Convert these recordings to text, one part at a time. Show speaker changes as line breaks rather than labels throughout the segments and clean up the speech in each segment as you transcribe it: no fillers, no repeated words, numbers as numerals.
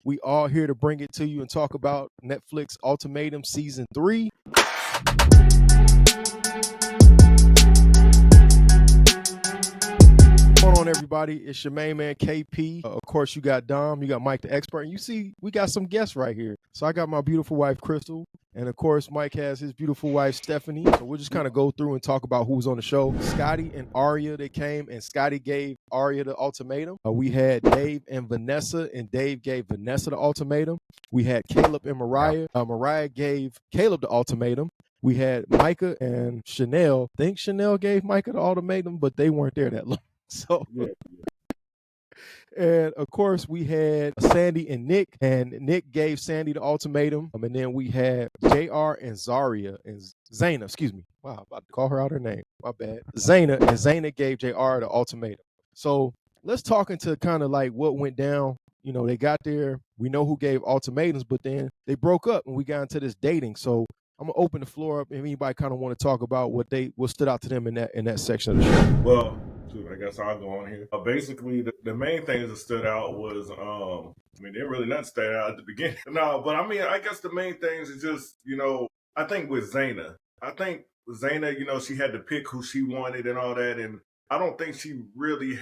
We all here to bring it to you and talk about Netflix Ultimatum Season 3. What's going on, everybody? It's your main man KP. Of course, you got Dom, you got Mike the expert, and you see we got some guests right here. So I got my beautiful wife Crystal, and of course Mike has his beautiful wife Stephanie. So we'll just kind of go through and talk about who's on the show. Scotty and Aria, they came, and Scotty gave Aria the ultimatum. We had Dave and Vanessa, and Dave gave Vanessa the ultimatum. We had Caleb and Mariah. Mariah gave Caleb the ultimatum. We had Micah and Chanel. I think Chanel gave Micah the ultimatum, but they weren't there that long. So, and of course, we had Sandy and Nick gave Sandy the ultimatum. And then we had JR and Zaria and Zena, excuse me. Wow, I'm about to call her out her name. My bad. Xena gave JR the ultimatum. So let's talk into kind of like what went down. You know, they got there. We know who gave ultimatums, but then they broke up and we got into this dating. So I'm gonna open the floor up if anybody kind of want to talk about what stood out to them in that section of the show.
Well, I guess I'll go on here. Basically, the main things that stood out was, didn't really not stand out at the beginning. No, but I guess the main things is just, I think with Xena, she had to pick who she wanted and all that, and I don't think she really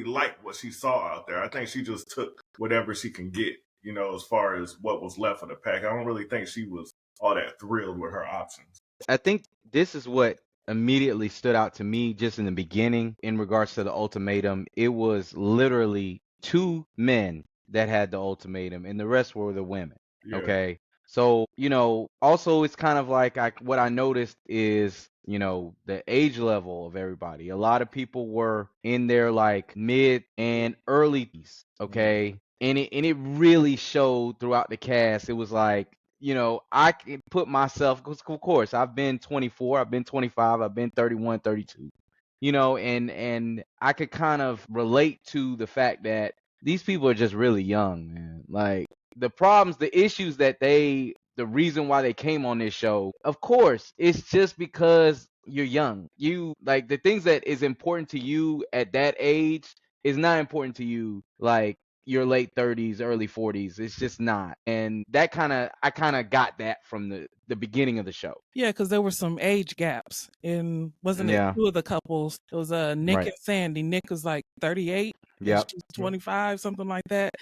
liked what she saw out there. I think she just took whatever she can get, as far as what was left of the pack. I don't really think she was all that thrilled with her options.
I think this is what immediately stood out to me just in the beginning in regards to the ultimatum. It was literally two men that had the ultimatum and the rest were the women. Yeah. Okay. So, also it's kind of like what I noticed is, the age level of everybody. A lot of people were in their like mid and early, okay? And it really showed throughout the cast. It was like, I can put myself, because of course, I've been 24, I've been 25, I've been 31, 32, and I could kind of relate to the fact that these people are just really young, man. Like the problems, the issues the reason why they came on this show, of course, it's just because you're young. You like the things that is important to you at that age is not important to you like your late 30s, early 40s. It's just not. And that I kind of got that from the beginning of the show.
Yeah, because there were some age gaps wasn't it two of the couples? It was Nick and Sandy. Nick was like 38. Yeah. 25, something like that.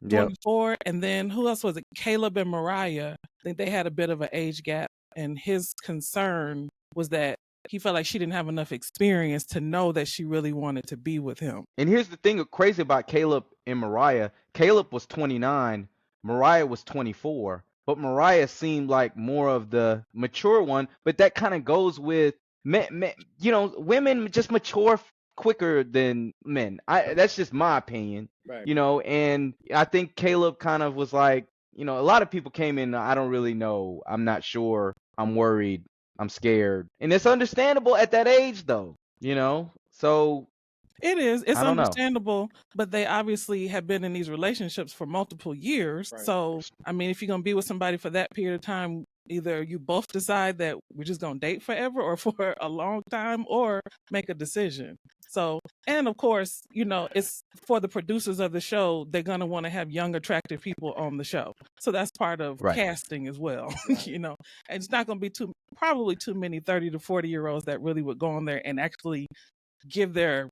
24. Yep. And then who else was it? Caleb and Mariah. I think they had a bit of an age gap. And his concern was that he felt like she didn't have enough experience to know that she really wanted to be with him.
And here's the thing crazy about Caleb and Mariah. Caleb was 29. Mariah was 24. But Mariah seemed like more of the mature one. But that kind of goes with, women just mature quicker than men. That's just my opinion. Right. And I think Caleb kind of was like, a lot of people came in, I don't really know. I'm not sure. I'm worried. I'm scared. And it's understandable at that age, though, So
it is. It's understandable, but they obviously have been in these relationships for multiple years. Right. So, if you're going to be with somebody for that period of time, either you both decide that we're just going to date forever or for a long time or make a decision. So, and of course, it's for the producers of the show, they're going to want to have young, attractive people on the show. So that's part of casting as well, and it's not going to be probably too many 30 to 40-year-olds that really would go on there and actually give their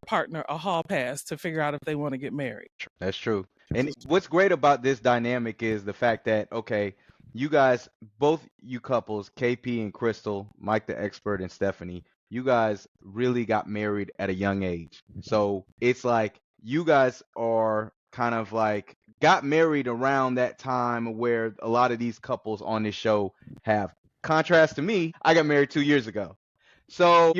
partner a hall pass to figure out if they want to get married.
That's true. And what's great about this dynamic is the fact that, okay, you guys, both you couples, KP and Crystal, Mike the expert and Stephanie, you guys really got married at a young age. So it's like you guys are kind of like got married around that time where a lot of these couples on this show have. Contrast to me, I got married 2 years ago. So,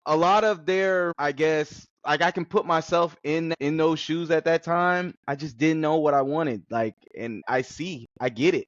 a lot of their, I guess, like I can put myself in those shoes at that time. I just didn't know what I wanted. Like, and I get it.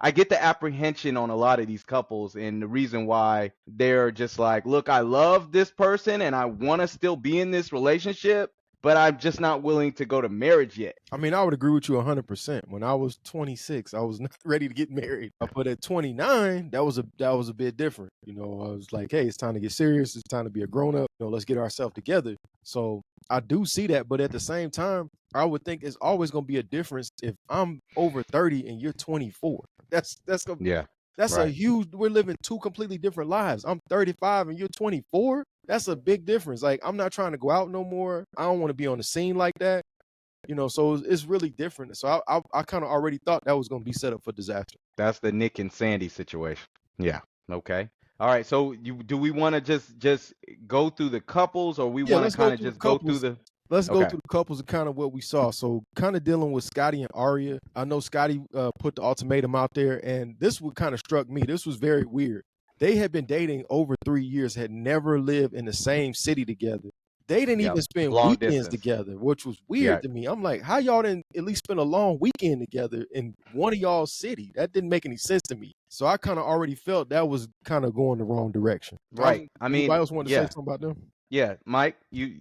I get the apprehension on a lot of these couples and the reason why they're just like, look, I love this person and I want to still be in this relationship, but I'm just not willing to go to marriage yet.
I mean, I would agree with you 100%. When I was 26, I was not ready to get married. But at 29, that was a bit different. You know, I was like, hey, it's time to get serious. It's time to be a grown up. You know, let's get ourselves together. So I do see that, but at the same time, I would think it's always going to be a difference if I'm over 30 and you're 24. That's gonna,
Yeah.
that's
Right.
a huge. We're living two completely different lives. I'm 35 and you're 24. That's a big difference. Like, I'm not trying to go out no more. I don't want to be on the scene like that. You know, so it's really different. So I kind of already thought that was going to be set up for disaster.
That's the Nick and Sandy situation. Yeah. Okay. All right. So do we want to just go through the couples, or we want to kind of just go through the?
Let's go through the couples and kind of what we saw. So kind of dealing with Scotty and Aria. I know Scotty put the ultimatum out there, and this what kind of struck me. This was very weird. They had been dating over 3 years, had never lived in the same city together. They didn't even spend
Long
weekends
distance.
together, which was weird to me. I'm like, how y'all didn't at least spend a long weekend together in one of y'all's city? That didn't make any sense to me. So I kind of already felt that was kind of going the wrong direction.
Right. I mean,
anybody else want to say something about them?
Yeah, Mike, you.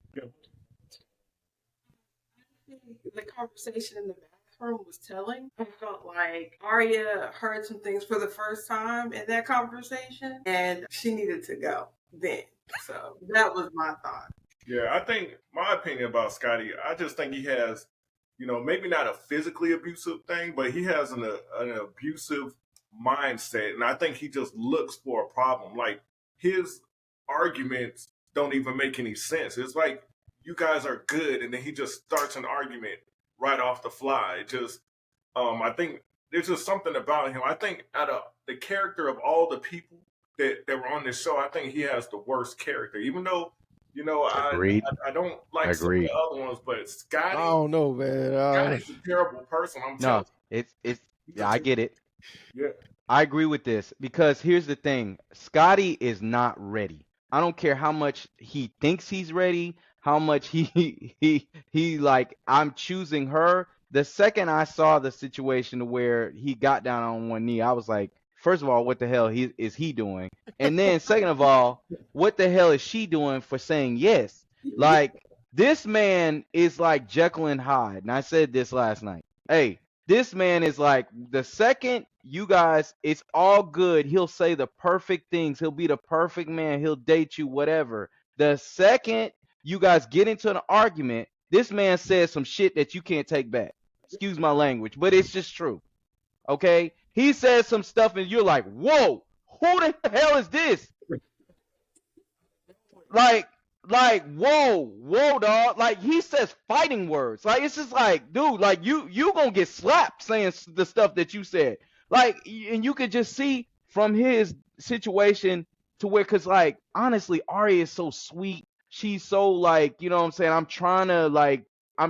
The conversation in the bathroom was telling. I felt like Aria heard some things for the first time in that conversation, and she needed to go then. So that was my thought.
Yeah, I think my opinion about Scotty, I just think he has, you know, maybe not a physically abusive thing, but he has an abusive mindset. And I think he just looks for a problem. Like, his arguments don't even make any sense. It's like, you guys are good, and then he just starts an argument right off the fly. It just, I think there's just something about him. I think out of the character of all the people that were on this show, I think he has the worst character. Even though, you know, I don't like some of the other ones, but Scotty,
I don't know, man.
Scotty's a terrible person. I'm telling
you. Yeah, I get it.
Yeah.
I agree with this, because here's the thing. Scotty is not ready. I don't care how much he thinks he's ready, how much he like, I'm choosing her. The second I saw the situation where he got down on one knee, I was like, first of all, what the hell is he doing? And then second of all, what the hell is she doing for saying yes? Like, this man is like Jekyll and Hyde. And I said this last night. Hey, this man is like, the second you guys, it's all good, he'll say the perfect things. He'll be the perfect man. He'll date you, whatever. The second you guys get into an argument, this man says some shit that you can't take back. Excuse my language, but it's just true. Okay? He says some stuff and you're like, whoa, who the hell is this? Like, whoa, dog. Like, he says fighting words. Like, it's just like, dude, like, you gonna get slapped saying the stuff that you said. Like, and you could just see from his situation to where, cause like, honestly, Aria is so sweet. She's so like, you know what I'm saying? I'm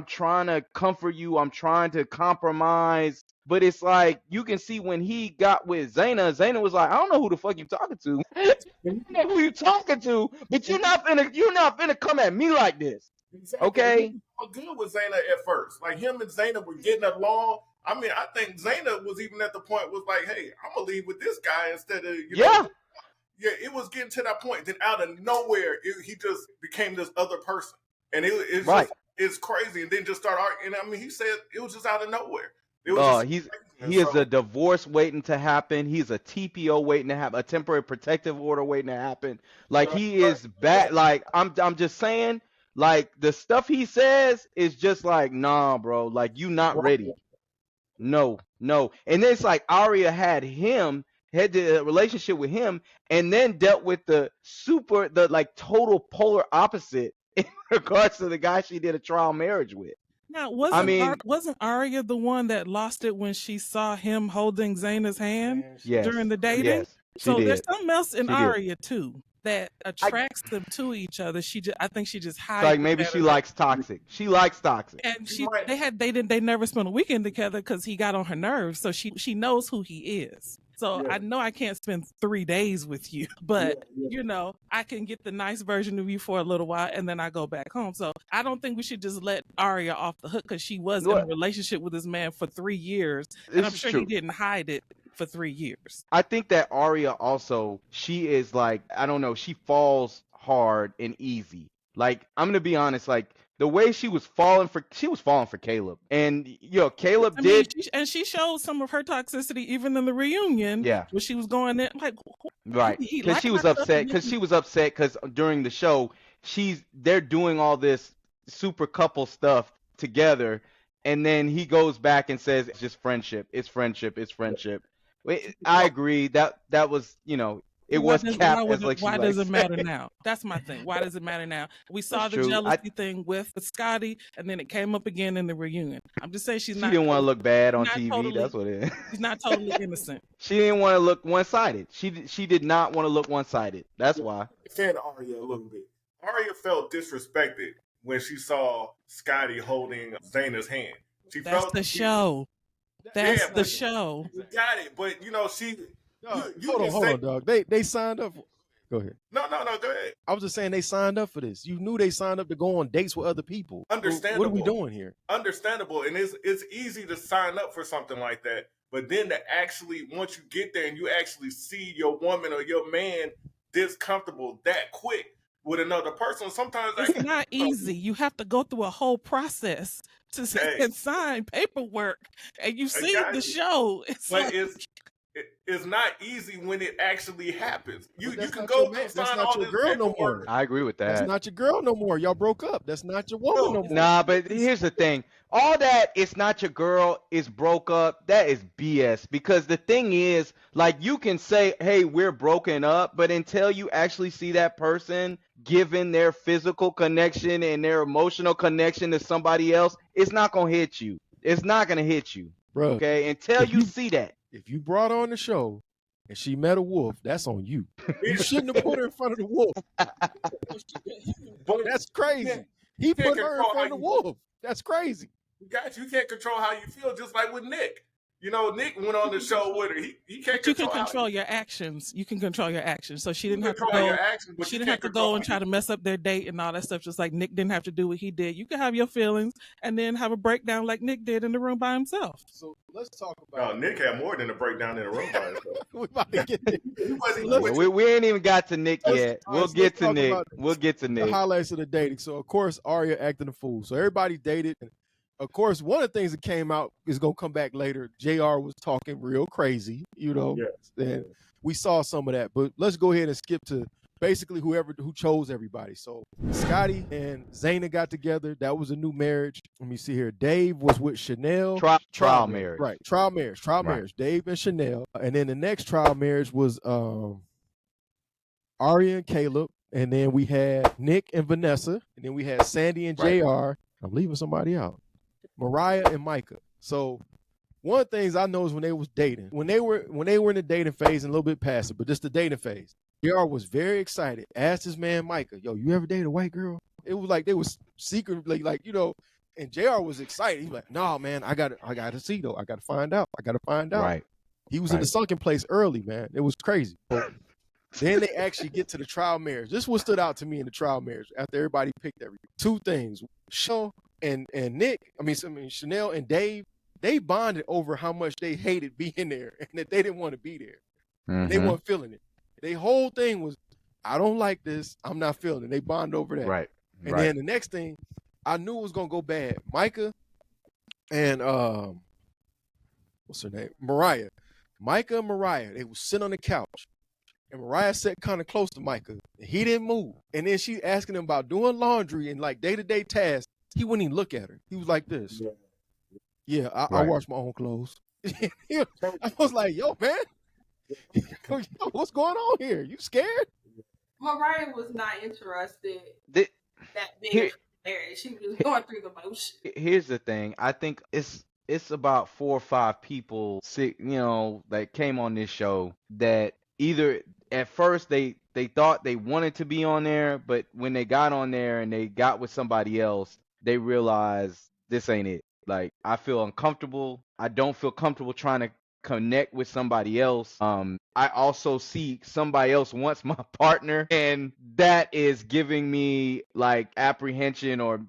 trying to comfort you. I'm trying to compromise. But it's like, you can see when he got with Xena was like, I don't know who the fuck you talking to. I don't know who you talking to, but you're not finna come at me like this.
Exactly.
Okay?
He was good with Xena at first. Like, him and Xena were getting along. I mean, I think Xena was even at the point was like, hey, I'm gonna leave with this guy instead of, you know. Yeah, it was getting to that point. Then out of nowhere, he just became this other person. And it's
right.
Just, it's crazy. And then just start arguing. I mean, he said it was just out of nowhere.
He is a divorce waiting to happen. He's a TPO waiting to happen, a temporary protective order waiting to happen. Like, he is bad. Like, I'm just saying, like, the stuff he says is just like, nah, bro. Like, you not ready. No. And then it's like Aria had the relationship with him, and then dealt with the like total polar opposite in regards to the guy she did a trial marriage with.
Now, wasn't Aria the one that lost it when she saw him holding Xena's hand during the dating?
Yes,
so there's something else in Aria too that attracts them to each other. I think she just hides.
Like, maybe she likes toxic. She likes toxic.
And they never spent a weekend together because he got on her nerves. So she knows who he is. So I know I can't spend 3 days with you, but you know, I can get the nice version of you for a little while and then I go back home. So I don't think we should just let Aria off the hook, because she was in a relationship with this man for 3 years. And I'm sure he didn't hide it for 3 years.
I think that Aria also, she is like, I don't know, she falls hard and easy. Like, I'm going to be honest, like, the way she was falling for Caleb. And Caleb
I mean,
did
she showed some of her toxicity even in the reunion.
Yeah.
When she was going there, like,
right, because she was upset. Because during the show, they're doing all this super couple stuff together, and then he goes back and says it's just friendship. It's friendship. It's friendship. I agree that was it was cap.
Why does it matter now? That's my thing. Why does it matter now? We saw the jealousy thing with Scotty, and then it came up again in the reunion. I'm just saying she
didn't want to look bad on TV.
Totally,
that's what it is.
She's not totally innocent.
She didn't want to look one-sided. She did not want to look one-sided. That's why.
Defend Aria a little bit. Aria felt disrespected when she saw Scotty holding Zena's hand.
That's the show. That's the show.
You got it, but she.
Hold on, dog. They signed up. Go ahead.
No, go ahead.
I was just saying they signed up for this. You knew they signed up to go on dates with other people.
Understandable.
What are we doing here?
Understandable, and it's easy to sign up for something like that, but then to actually, once you get there and you actually see your woman or your man discomfortable that quick with another person, sometimes
it's not easy. You have to go through a whole process to sign paperwork, and you see the show.
It's not easy when it actually happens. You can
go
sign
that's not
all
your
this
girl no
paperwork.
more.
I agree with that.
That's not your girl no more. Y'all broke up. That's not your woman no more.
Nah, but here's the thing. All that it's not your girl is broke up. That is BS. Because the thing is, like, you can say, hey, we're broken up, but until you actually see that person given their physical connection and their emotional connection to somebody else, it's not going to hit you. It's not going to hit you.
Bro,
okay? Until you see that.
If you brought her on the show and she met a wolf, that's on you. You shouldn't have put her in front of the wolf. That's crazy. He put her in front of the wolf. That's crazy.
You can't control how you feel, just like with Nick. Nick went on the show with her. He can't.
You can control your actions. You can control your actions. So she didn't have to go. She didn't have to go and try to mess up their date and all that stuff. Just like Nick didn't have to do what he did. You can have your feelings and then have a breakdown like Nick did in the room by himself.
So let's talk about.
Nick had more than a breakdown in the room by himself.
We about to get
there. We ain't even got to Nick yet. We'll get to Nick. We'll get to Nick.
The highlights of the dating. So of course Aria acting a fool. So everybody dated. Of course, one of the things that came out is going to come back later. JR was talking real crazy, and we saw some of that. But let's go ahead and skip to basically who chose everybody. So Scotty and Xena got together. That was a new marriage. Let me see here. Dave was with Chanel.
Trial marriage.
Right. Trial marriage. Dave and Chanel. And then the next trial marriage was Aria and Caleb. And then we had Nick and Vanessa. And then we had Sandy and JR. I'm leaving somebody out. Mariah and Micah. So one of the things I know is when they was dating, when they were in the dating phase and a little bit past it, but just the dating phase, JR was very excited. Asked his man Micah, yo, you ever dated a white girl? It was like they was secretly and JR was excited. He was like, nah, man, I gotta see though. I gotta find out.
Right.
He was in the sunken place early, man. It was crazy. Then they actually get to the trial marriage. This is what stood out to me in the trial marriage after everybody picked everything. Two things. Show and Nick, Chanel and Dave, they bonded over how much they hated being there and that they didn't want to be there. Mm-hmm. They weren't feeling it. Their whole thing was, I don't like this. I'm not feeling it. They bonded over that.
Right.
And then the next thing, I knew it was going to go bad. Micah and, what's her name? Mariah. Micah and Mariah, they would sit on the couch. And Mariah sat kind of close to Micah. And he didn't move. And then she asking him about doing laundry and like day-to-day tasks. He wouldn't even look at her. He was like this. Yeah, I wash my own clothes. I was like, yo, man. Yo, what's going on here? You scared?
Mariah was not interested that big marriage. She was going through the motion.
Here's the thing. I think it's about 4 or 5 people, that came on this show that either at first they thought they wanted to be on there, but when they got on there and they got with somebody else, they realized this ain't it. Like, I feel uncomfortable. I don't feel comfortable trying to connect with somebody else. I also see somebody else wants my partner, and that is giving me like apprehension or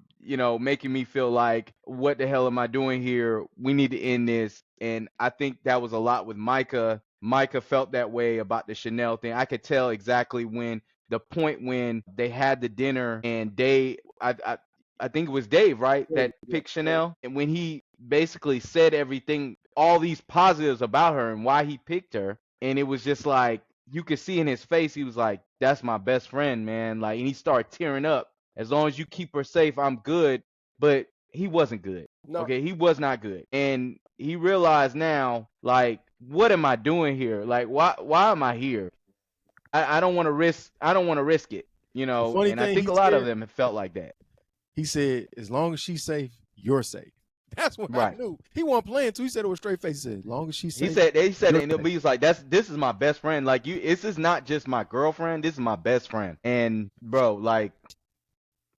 making me feel like, what the hell am I doing here? We need to end this. And I think that was a lot with Micah. Micah felt that way about the Chanel thing. I could tell exactly when the point when they had the dinner and I think it was Dave, right, that picked Chanel, and when he basically said everything, all these positives about her and why he picked her, and it was just like you could see in his face, he was like, "That's my best friend, man." Like, and he started tearing up. As long as you keep her safe, I'm good. But he wasn't good.
No.
Okay, he was not good, and he realized now, like, what am I doing here? Like, why am I here? I don't want to risk. I don't want to risk it. You know,
funny
and I
thing
think
he
a lot of
said-
them have felt like that.
He said, as long as she's safe, you're safe. That's what I
Right.
knew. He wasn't playing too. He said it with straight face. He said, as long as she's safe.
He said,
you're
and he was like, this is my best friend. Like, this is not just my girlfriend. This is my best friend. And bro, like,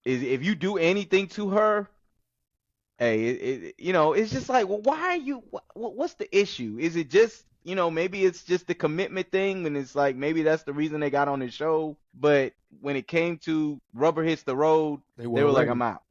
if you do anything to her, hey, you know, it's just like, well, why are you? What's the issue? Is it just, you know, maybe it's just the commitment thing, and it's like maybe that's the reason they got on the show. But when it came to rubber hits the road, they were like, I'm out.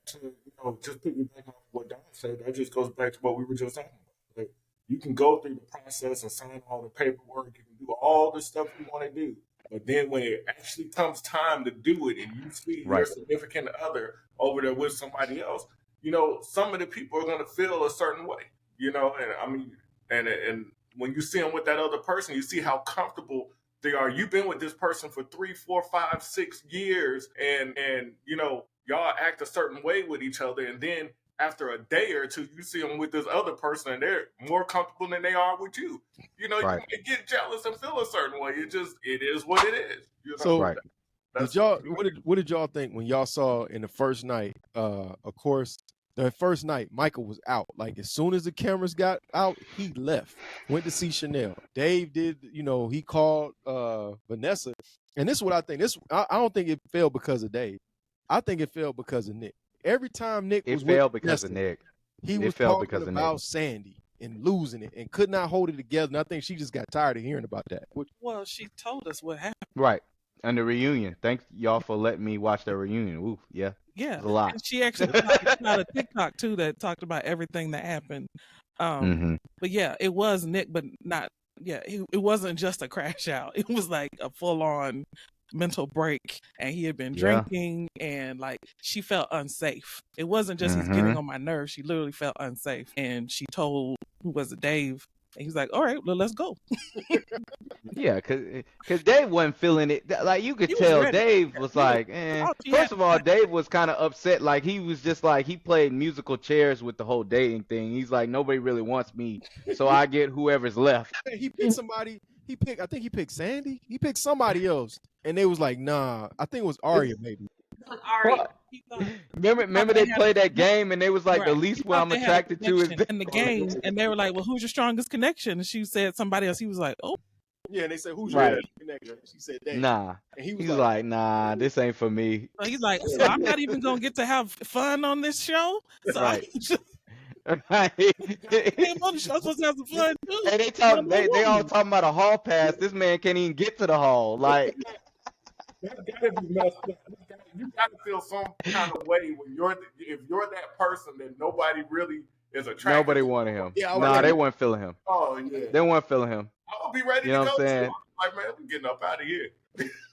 To, you know, just piggyback off what Don said, that just goes back to what we were just talking about. Like, you can go through the process and sign all the paperwork, you can do all the stuff you want to do, but then when it actually comes time to do it, and you see your significant other over there with somebody else, you know, some of the people are going to feel a certain way, you know, and I mean, and when you see them with that other person, you see how comfortable they are. You've been with this person for 3, 4, 5, 6 years, and you know, y'all act a certain way with each other, and then after a day or two, you see them with this other person, and they're more comfortable than they are with you. You know, you get jealous and feel a certain way. It is what it is. You know?
So, what did y'all think when y'all saw in the first night? Of course, the first night, Michael was out. Like, as soon as the cameras got out, he left, went to see Chanel. Dave did, you know, he called Vanessa. And this is what I think. I don't think it failed because of Dave. I think it failed because of Nick. Every time Nick was
failed
with
because
Vanessa,
of Nick.
He was talking about Sandy and losing it and could not hold it together. And I think she just got tired of hearing about that.
Well, she told us what happened.
Right. And the reunion. Thanks y'all for letting me watch that reunion. Ooh, yeah.
Yeah.
It was a lot.
And she actually put out a TikTok too that talked about everything that happened. But yeah, it was Nick, but not. Yeah, it wasn't just a crash out. It was like a full on mental break, and he had been drinking, and like she felt unsafe. It wasn't just he's getting on my nerves. She literally felt unsafe, and she told, who was it, Dave, and he's like, all right, well, let's go.
Yeah, cause Dave wasn't feeling it. Like, you could tell Dave was like, First of all, Dave was kind of upset. Like, he was just like, he played musical chairs with the whole dating thing. He's like, nobody really wants me, so I get whoever's left.
He picked somebody. I think he picked Sandy. He picked somebody else, and they was like, nah. I think it was Aria, maybe.
Aria.
Remember they played that game, and they was like, the least one I'm attracted to is
in the game, and they were like, well, who's your strongest connection? And she said somebody else. He was like, oh.
Yeah, and they said, who's your connection? She said, Dave.
Nah.
And he was
like, nah, this ain't for me.
So he's like, so I'm not even gonna get to have fun on this show. So
right.
I'm on the show, supposed to have some fun too.
And they all talking about a hall pass. This man can't even get to the hall. Like,
that gotta be messed up. You gotta feel some kind of way when if you're that person that nobody really is attracted.
Nobody wanted him.
Yeah,
they weren't feeling him.
Oh yeah,
they weren't feeling him.
I would be ready to go. What I'm saying? Like, man, I'm getting up out of here.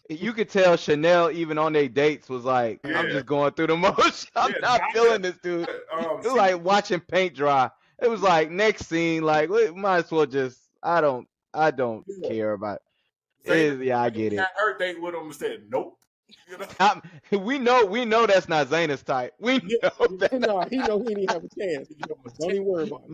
You could tell Chanel, even on their dates, was like, I'm just going through the motion. I'm not feeling this dude. It was like watching paint dry. It was like, next scene, like, we might as well just, I don't care about it. I get it.
I heard date with him and said, nope. You know?
We know that's not Xena's type. We know that.
Nah, he know he didn't have a chance. Don't even worry about
it.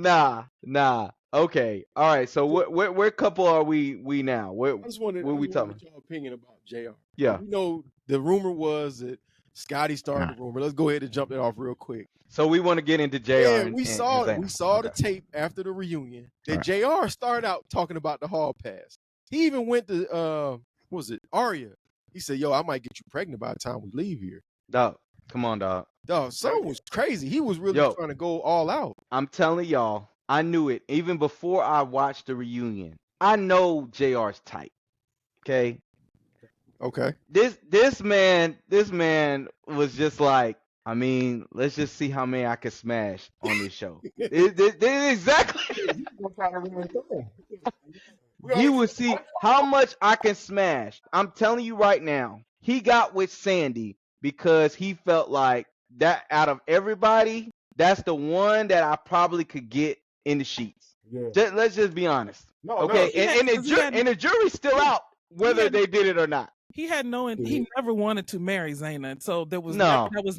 Nah. Okay. All right. So where couple are we now?
I just wanted
we talking?
Your opinion about JR.
Yeah.
You know, the rumor was that Scotty started the rumor. Let's go ahead and jump that off real quick.
So we want to get into JR.
Yeah, we saw the tape after the reunion that JR started out talking about the hall pass. He even went to what was it, Aria. He said, yo, I might get you pregnant by the time we leave here.
Dog, come on, dog.
Dog, son was crazy. He was really trying to go all out.
I'm telling y'all, I knew it even before I watched the reunion. I know JR's type. Okay. This man was just like, I mean, let's just see how many I can smash on this show. Exactly. You will see how much I can smash. I'm telling you right now, he got with Sandy because he felt like that out of everybody, that's the one that I probably could get in the sheets.
Yeah.
Let's just be honest.
No,
okay,
no.
and the jury's still out whether they did it or not.
He had he never wanted to marry Xena, so that was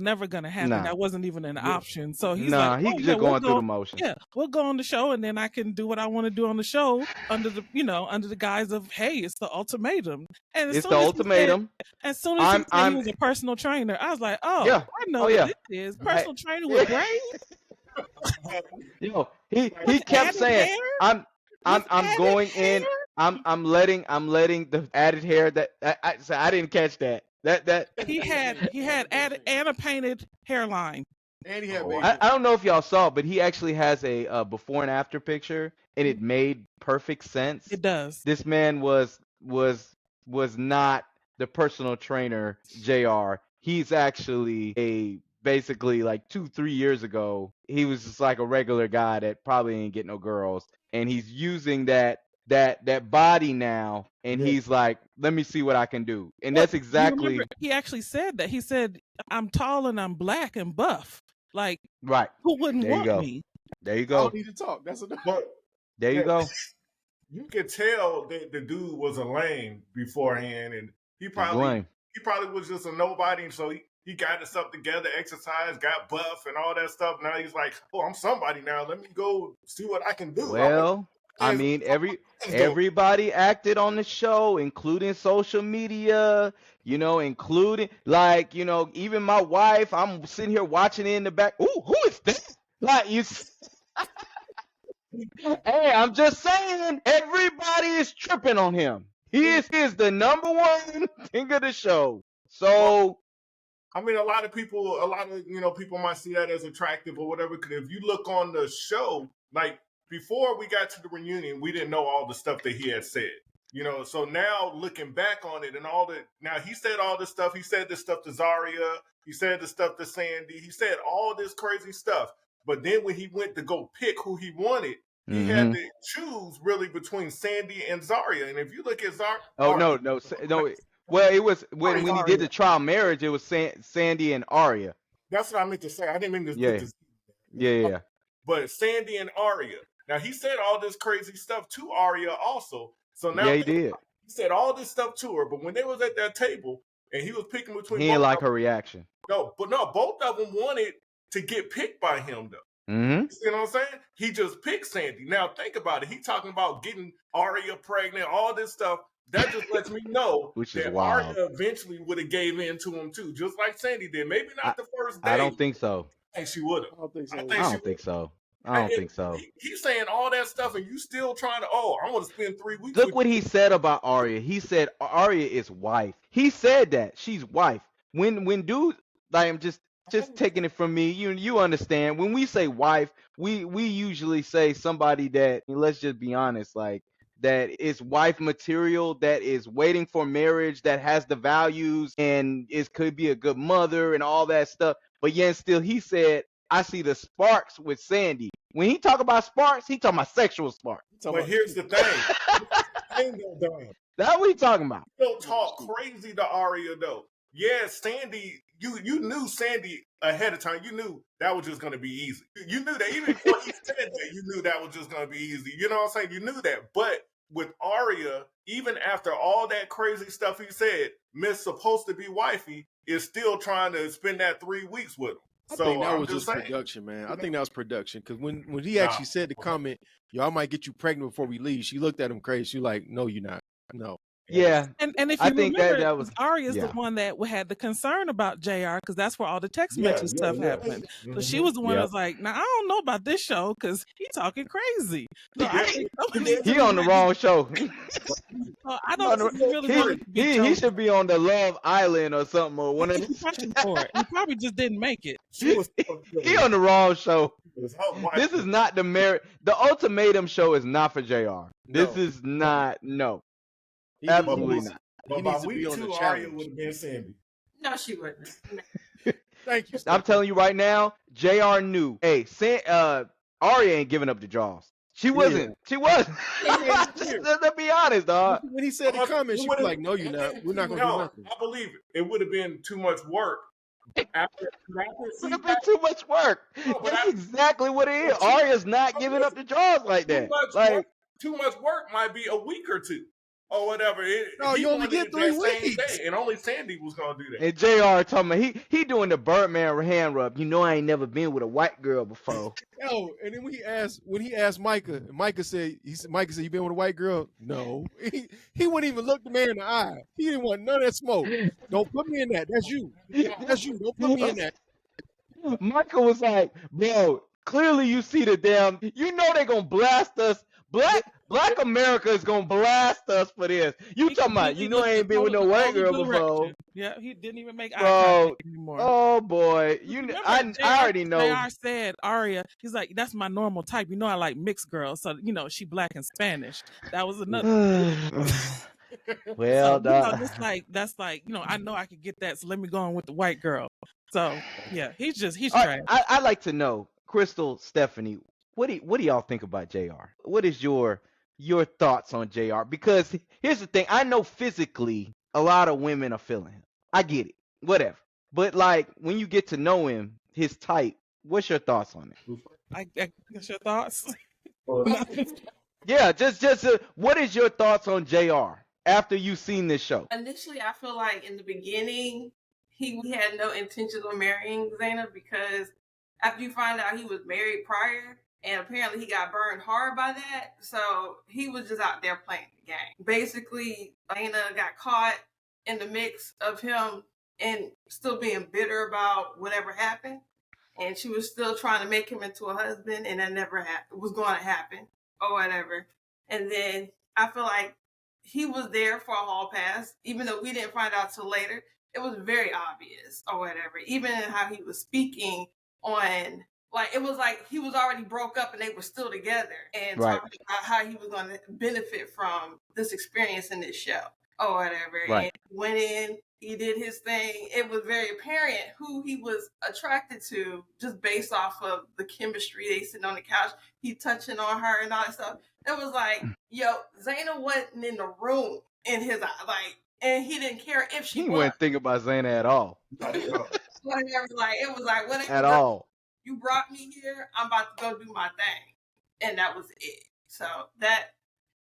never going to happen. That wasn't even an option. So he's like,
he's just going through the motions.
Yeah, we'll go on the show, and then I can do what I want to do on the show under the guise of, hey, it's the ultimatum. And
it's the ultimatum.
As soon as he said he was a personal trainer, I was like, I know what this is. Personal trainer with braids.
He kept saying, I'm going in. I'm letting the added hair that I didn't catch that
he had added and a painted hairline.
And he had
I don't know if y'all saw, but he actually has a before and after picture, and it made perfect sense.
It does.
This man was not the personal trainer JR. He's actually basically like 2-3 years ago, he was just like a regular guy that probably ain't get no girls, and he's using that body now, and he's like, let me see what I can do. And that's exactly,
he actually said that. He said, I'm tall and I'm black and buff. Like,
right.
Who wouldn't want me?
There you go.
I don't need to talk. That's enough.
There you go.
You could tell that the dude was a lame beforehand, and he probably was just a nobody. So he got himself together, exercised, got buff, and all that stuff. Now he's like, oh, I'm somebody now. Let me go see what I can do.
Well, I mean, everybody acted on the show, including social media, including even my wife. I'm sitting here watching it in the back. Ooh, who is that? Like you. Hey, I'm just saying, everybody is tripping on him. He is the number one thing of the show. So,
I mean, a lot of people might see that as attractive or whatever. Because if you look on the show, like before we got to the reunion, we didn't know all the stuff that he had said. So now looking back on it and now he said all this stuff. He said this stuff to Zaria. He said this stuff to Sandy. He said all this crazy stuff. But then when he went to go pick who he wanted, he had to choose really between Sandy and Zaria. And if you look at Zaria,
no. Well, it was when he did the trial marriage. It was Sandy and Aria.
That's what I meant to say. I didn't mean to.
Yeah.
But Sandy and Aria. Now he said all this crazy stuff to Aria also. So now
he did.
He said all this stuff to her. But when they was at that table and he was picking between,
he didn't like her reaction.
No, both of them wanted to get picked by him though.
Mm-hmm.
You see what I'm saying? He just picked Sandy. Now think about it. He talking about getting Aria pregnant, all this stuff. That just lets me know that Aria eventually would have gave in to him too, just like Sandy did. Maybe not the first day.
I don't think so.
I think she would have.
I don't think so.
I don't think so.
He's saying all that stuff, and you still trying to. Oh, I want to spend 3 weeks.
Look what he said about Aria. He said Aria is wife. He said that she's wife. When dudes, like, I'm just taking it from me. You understand? When we say wife, we usually say somebody that, let's just be honest, like, that is wife material, that is waiting for marriage, that has the values and could be a good mother and all that stuff. But yet still, he said, I see the sparks with Sandy. When he talk about sparks, he talking about sexual sparks.
But here's the thing.
That's what he talking about.
Don't talk crazy to Aria though. Yeah, Sandy, you knew Sandy ahead of time. You knew that was just going to be easy. You knew that even before he said that, you knew that was just going to be easy. You know what I'm saying? You knew that. But with Aria, even after all that crazy stuff he said, Miss supposed to be wifey is still trying to spend that 3 weeks with him.
I think that was just production, man. I think that was production. Because when he actually said the comment, I might get you pregnant before we leave, she looked at him crazy. She like, no, you're not. No.
Yeah.
And if you remember, that was Aria's the one that had the concern about JR, because that's where all the text message stuff happened. So she was the one that was like, now I don't know about this show because he's talking crazy. So
he on the wrong show.
So I don't really
he should be on the Love Island or something, or one of these.
For it. He probably just didn't make it.
He on the wrong show. This is not the Ultimatum show is not for JR. This is not absolutely not.
But by week 2, Aria would have been Sandy.
No, she wouldn't.
Thank you.
I'm telling you right now, JR knew. Hey, Aria ain't giving up the draws. She wasn't. She wasn't. Let's be honest, dog.
When he said the comment, she was like, no, you're not. We're not going to do nothing.
I believe it. It would have been too much work
It's gonna be too much work. That's exactly what it is. Aria's not giving up the draws like that. Like
too much work might be a week or two or whatever.
No, you only get 3
same
weeks.
day, and only Sandy was gonna do that.
and JR talking about he doing the Birdman hand rub. You know I ain't never been with a white girl before.
Yo, and then when he asked Micah, Micah said you been with a white girl? No. He wouldn't even look the man in the eye. He didn't want none of that smoke. Don't put me in that. That's you. That's you. Don't put me in that.
Michael was like, bro, clearly you see the damn, you know they gonna blast us. Black America is gonna blast us for this. You talking about, you know I ain't been with no white girl before.
Yeah, he didn't even make eye
Bro,
contact anymore.
oh boy. I already know.
JR said, Aria, he's like, that's my normal type. You know I like mixed girls. So, you know, she black and Spanish. That was another.
Well,
so, that's like, you know, I know I could get that, so let me go on with the white girl. So yeah, he's trash.
I like to know, Crystal, Stephanie, what do y'all think about JR? What is your thoughts on JR? Because here's the thing, I know physically a lot of women are feeling him. I get it, whatever. But like when you get to know him, his type, what's your thoughts on it?
I guess your thoughts.
Yeah, just what is your thoughts on JR after you've seen this show?
Initially, I feel like in the beginning, he had no intentions of marrying Xena because after you find out he was married prior, and apparently he got burned hard by that, so he was just out there playing the game. Basically, Xena got caught in the mix of him and still being bitter about whatever happened, and she was still trying to make him into a husband, and that never was going to happen or whatever. And then I feel like he was there for a hall pass, even though we didn't find out till later. It was very obvious or whatever, even in how he was speaking on, like, it was like he was already broke up and they were still together and talking about how he was going to benefit from this experience in this show or whatever. Right. And he went in, he did his thing. It was very apparent who he was attracted to just based off of the chemistry. They sitting on the couch, he touching on her and all that stuff. It was like, yo, Xena wasn't in the room in his eye, like, and he didn't care if she
wasn't thinking about Xena at all.
Whatever, like, it was like, whatever.
At all.
You brought me here, I'm about to go do my thing. And that was it. So that,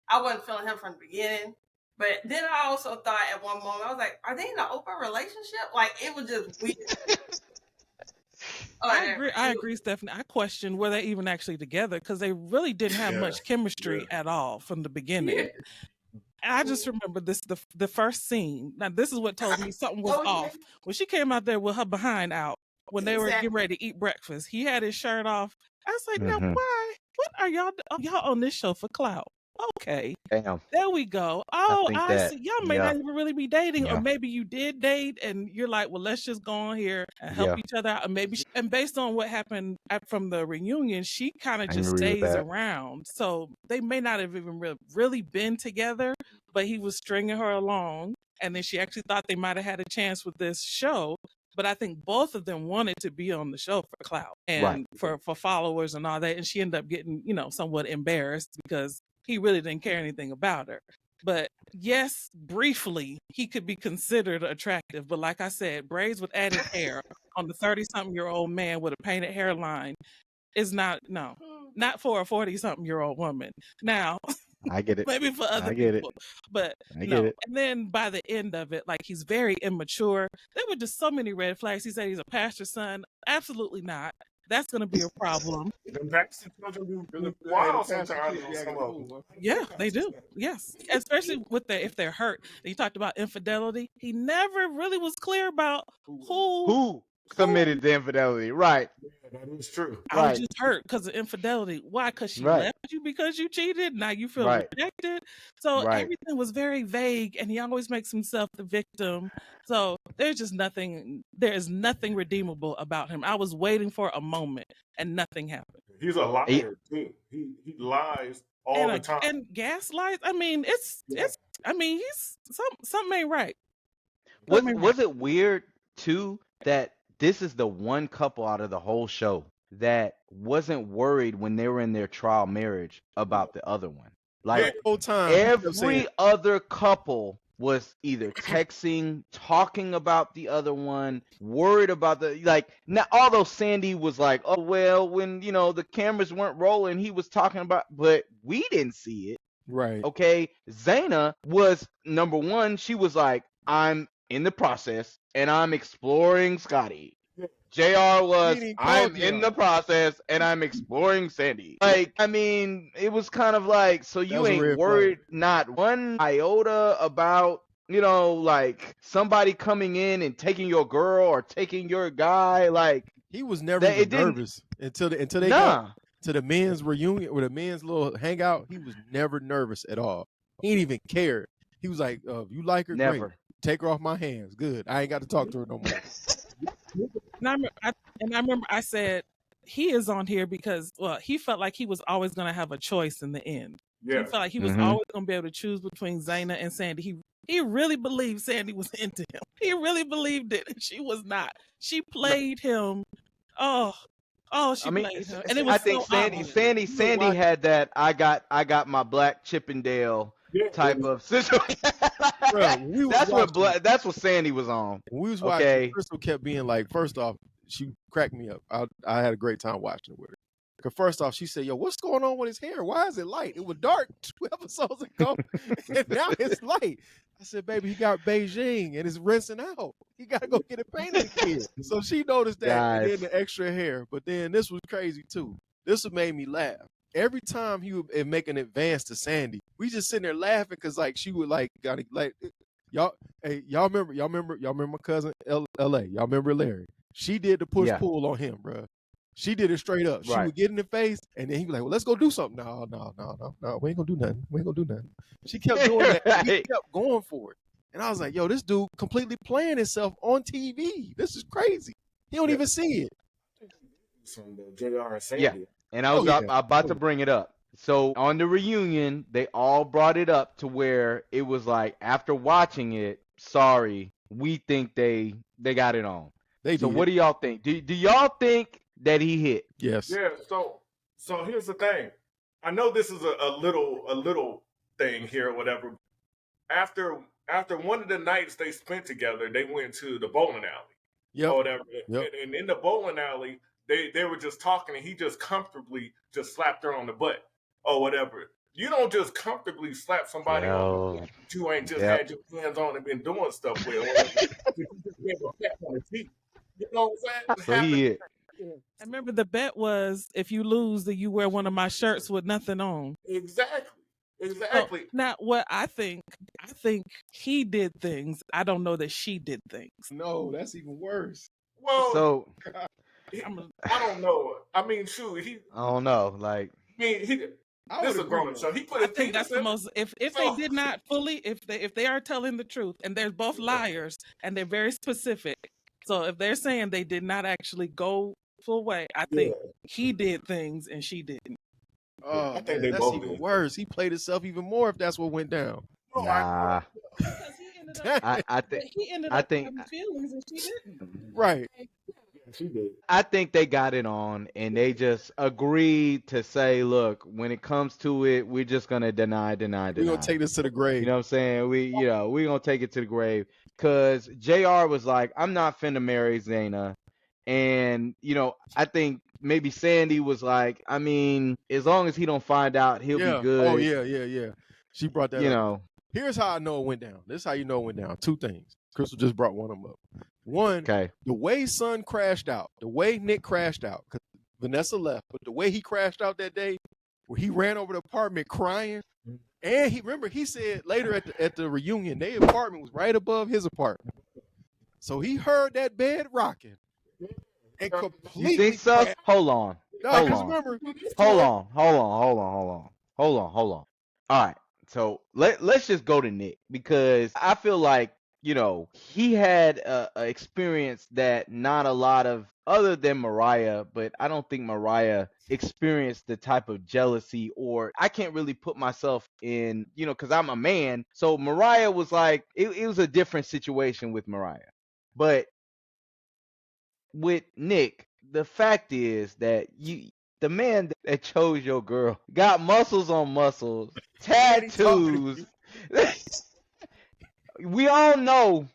I wasn't feeling him from the beginning. But then I also thought at one moment, I was like, are they in an open relationship? Like, it was just weird.
I agree, Stephanie. I question were they even actually together because they really didn't have much chemistry at all from the beginning. Yeah. I just remember the first scene. Now, this is what told me something was off. When she came out there with her behind out, when they were getting ready to eat breakfast, he had his shirt off. I was like, now why? What are y'all on this show for clout? Okay. Damn. There we go. Oh, I see. Y'all may not even really be dating, or maybe you did date and you're like, well, let's just go on here and help each other out. And maybe, and based on what happened from the reunion, she kind of just stays around. So they may not have even really been together, but he was stringing her along. And then she actually thought they might have had a chance with this show. But I think both of them wanted to be on the show for clout and for followers and all that. And she ended up getting, somewhat embarrassed because he really didn't care anything about her. But yes, briefly, he could be considered attractive. But like I said, braids with added hair on the 30-something-year-old man with a painted hairline is not for a 40-something-year-old woman. Now,
I get it.
Maybe for other people. But I get it. And then by the end of it, like, he's very immature. There were just so many red flags. He said he's a pastor's son. Absolutely not. That's going to be a problem. Yeah, they do. Yes. Especially if they're hurt. He talked about infidelity. He never really was clear about who
committed the infidelity. Right.
Yeah, that is true.
I was just hurt because of infidelity. Why? Because she left you because you cheated. Now you feel rejected. So everything was very vague, and he always makes himself the victim. So there is nothing redeemable about him. I was waiting for a moment, and nothing happened.
He's a liar too. He lies all the time
and gaslights. I mean, he's something ain't right.
Was it weird too that this is the one couple out of the whole show that wasn't worried when they were in their trial marriage about the other one? Like, every other couple was either texting, talking about the other one, worried about now, although Sandy was like, oh, well, when, the cameras weren't rolling, he was talking about, but we didn't see it.
Right.
Okay. Xena was, number one, she was like, I'm in the process and I'm exploring Scotty. JR was, I'm in the process and I'm exploring Sandy. Like, I mean, it was kind of like, so you ain't worried not one iota about, like somebody coming in and taking your girl or taking your guy. Like,
he was never even nervous until they got to the men's reunion or the men's little hangout. He was never nervous at all. He didn't even care. He was like, you like her?
Never.
Great. Take her off my hands. Good. I ain't got to talk to her no more.
And I remember I said he is on here because, well, he felt like he was always going to have a choice in the end. Yeah. He felt like he was always going to be able to choose between Xena and Sandy. He really believed Sandy was into him. He really believed it. And she was not. She played him. She played him. And it was
I think Sandy had that I got my black Chippendale type of situation. That's what Sandy was on.
When we was watching, Crystal kept being like, first off, she cracked me up. I had a great time watching it with her. Because first off, she said, yo, what's going on with his hair? Why is it light? It was dark 2 episodes ago, and now it's light. I said, baby, he got Beijing, and it's rinsing out. He got to go get it painted again. So she noticed that, and then the extra hair. But then this was crazy, too. This one made me laugh. Every time he would make an advance to Sandy, we just sitting there laughing because, like, she would, like y'all remember my cousin, L.A.? Y'all remember Larry? She did the push-pull on him, bro. She did it straight up. She would get in the face, and then he'd be like, well, let's go do something. No, we ain't gonna do nothing. We ain't gonna do nothing. She kept doing that. He kept going for it. And I was like, yo, this dude completely playing himself on TV. This is crazy. He don't even see it.
From the JR and Zena.
Yeah, and I was about to bring it up. So on the reunion, they all brought it up to where it was like, after watching it, sorry, we think they got it on. So what do y'all think? Do y'all think that he hit?
Yes. Yeah. So here's the thing. I know this is a little thing here or whatever. After one of the nights they spent together, they went to the bowling alley. Or whatever. Yep. And in the bowling alley, they were just talking, and he just comfortably just slapped her on the butt or whatever. You don't just comfortably slap somebody on the butt that you ain't just had your hands on and been doing stuff with. Or whatever. You just gave a pat on the cheek. You know what I'm saying?
I remember the bet was, if you lose, then you wear one of my shirts with nothing on.
Exactly.
So, now, what I think he did things. I don't know that she did things.
No, that's even worse.
Well,
so
I don't know. I mean, shoot,
I don't know. Like,
this is a grown up. So he put.
I think that's the most. If they did not fully, if they are telling the truth, and they're both liars, and they're very specific. So if they're saying they did not actually go full way, I think he did things and she didn't.
Oh, I think that's even worse. He played himself even more if that's what went down.
Nah.
I think he ended up having feelings and she didn't.
Right.
She did.
I think they got it on, and they just agreed to say, look, when it comes to it, we're just gonna deny. We're
gonna take this to the grave.
You know what I'm saying? We're gonna take it to the grave. Cause JR was like, I'm not finna marry Xena. And, I think maybe Sandy was like, I mean, as long as he don't find out, he'll be good.
Oh, yeah. She brought that up. Here's how I know it went down. This is how you know it went down. 2 things. Crystal just brought one of them up. One, the way Son crashed out, the way Nick crashed out, because Vanessa left, but the way he crashed out that day, where he ran over the apartment crying, and he said later at the reunion, their apartment was right above his apartment. So he heard that bed rocking. And completely.
You think so? Hold on.
Remember.
Hold on. All right. So let's just go to Nick, because I feel like, he had a experience that not a lot of, other than Mariah, but I don't think Mariah experienced the type of jealousy, or I can't really put myself in, because I'm a man. So Mariah was like, it was a different situation with Mariah. But with Nick, the fact is that the man that chose your girl got muscles on muscles, tattoos. we all know.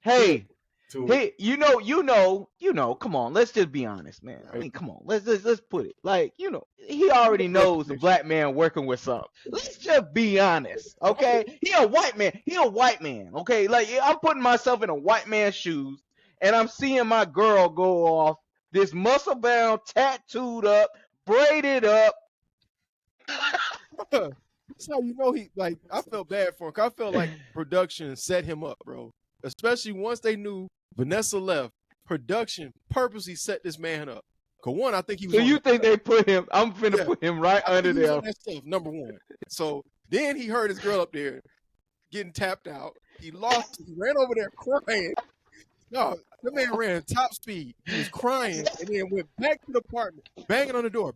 Hey,
to
hey, you know. Come on, let's just be honest, man. I mean, come on, let's put it like, he already knows the black man working with something. Let's just be honest, okay? He a white man. Okay? Like, I'm putting myself in a white man's shoes, and I'm seeing my girl go off this muscle bound, tattooed up, braided up.
That's how you know I felt bad for him. 'Cause I felt like production set him up, bro. Especially once they knew Vanessa left, production purposely set this man up. 'Cause one, I think he was.
So you think they put him? I'm finna put him right under there.
That stuff, number one. So then he heard his girl up there getting tapped out. He lost. He ran over there crying. No, the man ran top speed. He was crying and then went back to the apartment, banging on the door.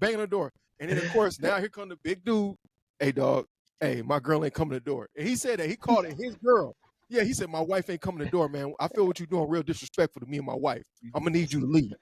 And then, of course, now here come the big dude. Hey, dog. Hey, my girl ain't coming to the door. And he said that. He called it his girl. Yeah, he said, my wife ain't coming to the door, man. I feel what you're doing real disrespectful to me and my wife. I'm going to need you to leave.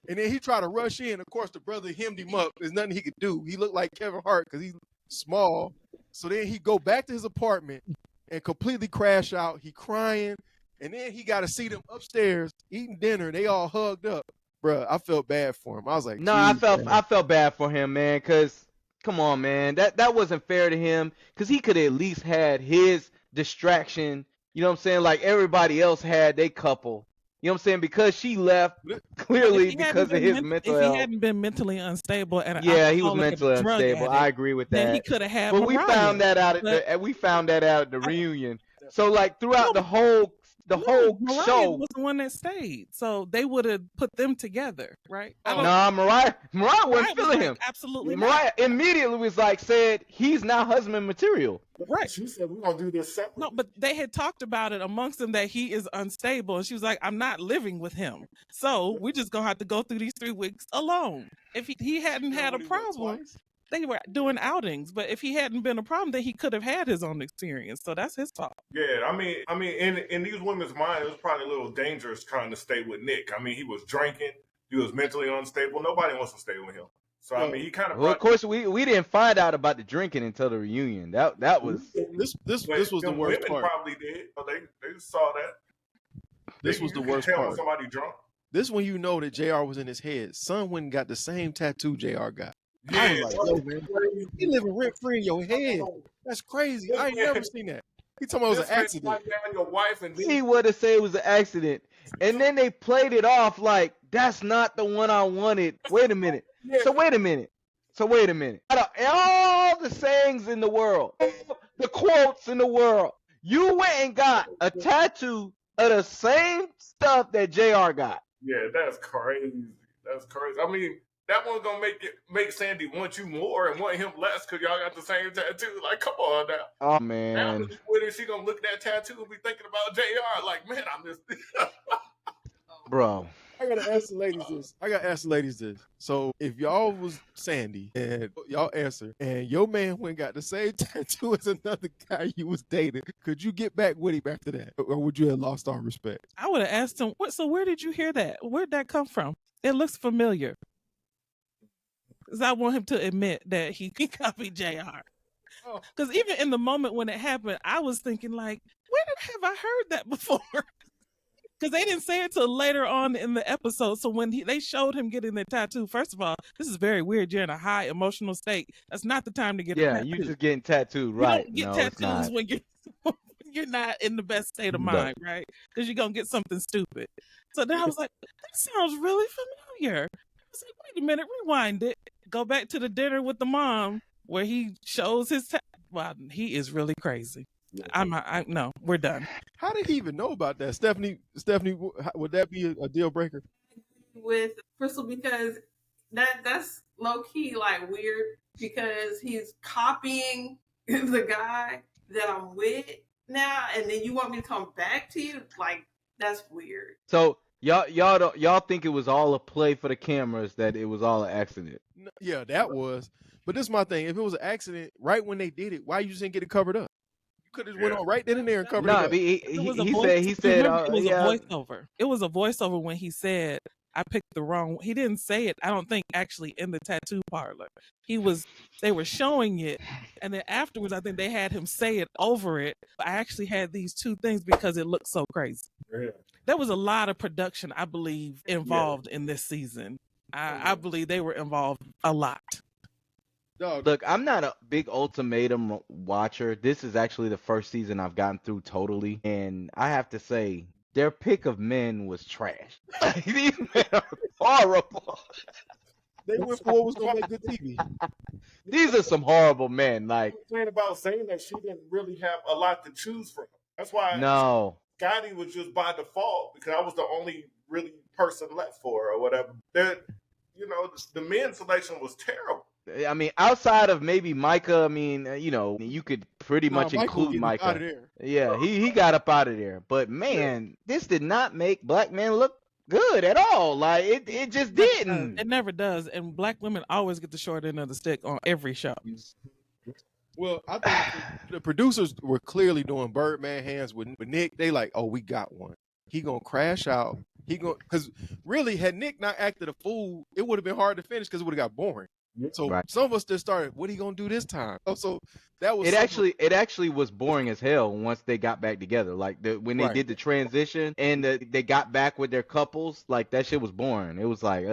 And then he tried to rush in. Of course, the brother hemmed him up. There's nothing he could do. He looked like Kevin Hart because he's small. So then he go back to his apartment and completely crash out. He crying. And then he got to see them upstairs eating dinner. They all hugged up. Bruh, I felt bad for him. I was like,
no, I felt bad for him, man, because come on, man. That wasn't fair to him, because he could have at least had his distraction. You know what I'm saying? Like everybody else had their couple. You know what I'm saying? Because she left, clearly because of his mental health.
If he hadn't been mentally unstable and
he was mentally unstable. I agree with that.
Then he could have had.
But we found that out at the reunion. So like throughout the whole
Mariah
show
was the one that stayed, so they would have put them together, right?
Mariah wasn't feeling him.
Absolutely,
Mariah immediately was like, said he's not husband material.
right. She said we're gonna do this separate.
No, but they had talked about it amongst them that he is unstable, and she was like, "I'm not living with him, so we're just gonna have to go through these 3 weeks alone." If he hadn't had a problem. They were doing outings, but if he hadn't been a problem, then he could have had his own experience. So that's his fault.
Yeah, I mean, in these women's mind, it was probably a little dangerous trying to stay with Nick. I mean, he was drinking, he was mentally unstable. Nobody wants to stay with him. So I mean, he kind of.
Well, of course, we didn't find out about the drinking until the reunion. That was
this was the worst
women
part.
Probably did. They saw that.
This was the worst
tell
part.
When somebody drunk.
This when you know that JR was in his head. Son went and got the same tattoo JR got.
Yeah,
I was like, yo, man, he living rent free in your head. That's crazy. I ain't never seen that. He told me it was an accident.
Your wife and
he would have said it was an accident, and then they played it off like that's not the one I wanted. Wait a minute. So wait a minute. Out of all the sayings in the world, the quotes in the world, you went and got a tattoo of the same stuff that JR got.
Yeah, that's crazy. I mean, that one's gonna make Sandy want you more and want him less because y'all got the same tattoo. Like, come on now.
Oh man.
Now, whether she gonna look at that tattoo and be thinking about JR, like, man, I'm just
bro.
I gotta ask the ladies this. So if y'all was Sandy and y'all answer, and your man went and got the same tattoo as another guy you was dating, could you get back with him after that, or would you have lost all respect?
I would have asked him, so where did you hear that? Where'd that come from? It looks familiar. Because I want him to admit that he copied JR. Because even in the moment when it happened, I was thinking like, have I heard that before? Because they didn't say it till later on in the episode. So when they showed him getting the tattoo, first of all, this is very weird. You're in a high emotional state. That's not the time to get a tattoo.
Yeah, you just getting tattooed, right?
You don't get tattoos when you're not in the best state of mind, right? Because you're going to get something stupid. So then I was like, that sounds really familiar. I was like, wait a minute, rewind it. Go back to the dinner with the mom where he shows his wow, he is really crazy. No, we're done.
How did he even know about that? Stephanie, would that be a deal breaker?
With Crystal, because that's low key like weird because he's copying the guy that I'm with now, and then you want me to come back to you? Like, that's weird.
So y'all think it was all a play for the cameras, that it was all an accident?
Yeah, that was. But this is my thing. If it was an accident, right when they did it, why you just didn't get it covered up? You could have went on right then and there and covered it up.
He said
it was a voiceover. It was a voiceover when he said I picked the wrong. He didn't say it. I don't think actually in the tattoo parlor. They were showing it, and then afterwards, I think they had him say it over it. I actually had these two things because it looked so crazy.
Yeah.
There was a lot of production, I believe, involved in this season. I believe they were involved a lot.
Look, I'm not a big Ultimatum watcher. This is actually the first season I've gotten through totally, and I have to say, their pick of men was trash. These men are horrible.
They went for what was gonna make good TV.
These are some horrible men. Like,
saying about saying that she didn't really have a lot to choose from. That's why Scotty was just by default because I was the only really person left for her or whatever. The men's selection was terrible.
I mean, outside of maybe Micah, I mean, you could pretty much include Micah.
Out of there.
Yeah, he got up out of there. But man, this did not make black men look good at all. Like it just didn't.
It never does. And black women always get the short end of the stick on every show.
Well, I think the producers were clearly doing Birdman hands with Nick. They like, oh, we got one. He gonna crash out. Because really, had Nick not acted a fool, it would have been hard to finish because it would have got boring. So some of us just started, what are you gonna do this time? So that was
it actually was boring as hell once they got back together. Like when they did the transition and they got back with their couples, like that shit was boring. It was like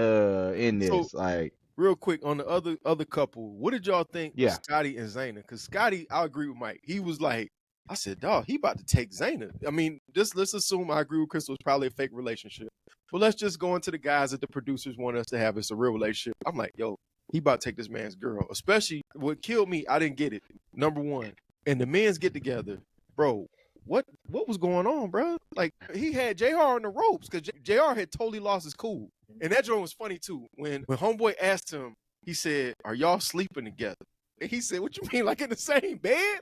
like
real quick on the other couple, what did y'all think of Scotty and Xena? Because Scotty, I agree with Mike. He was like, I said, dog, he about to take Xena. I mean, let's assume I agree with Crystal. It's probably a fake relationship. But let's just go into the guys that the producers want us to have. It's a real relationship. I'm like, yo, he about to take this man's girl. Especially what killed me, I didn't get it. Number one. And the men's get together. Bro, what was going on, bro? Like, he had JR on the ropes because JR had totally lost his cool. And that joint was funny, too. When Homeboy asked him, he said, are y'all sleeping together? And he said, what you mean, like in the same bed?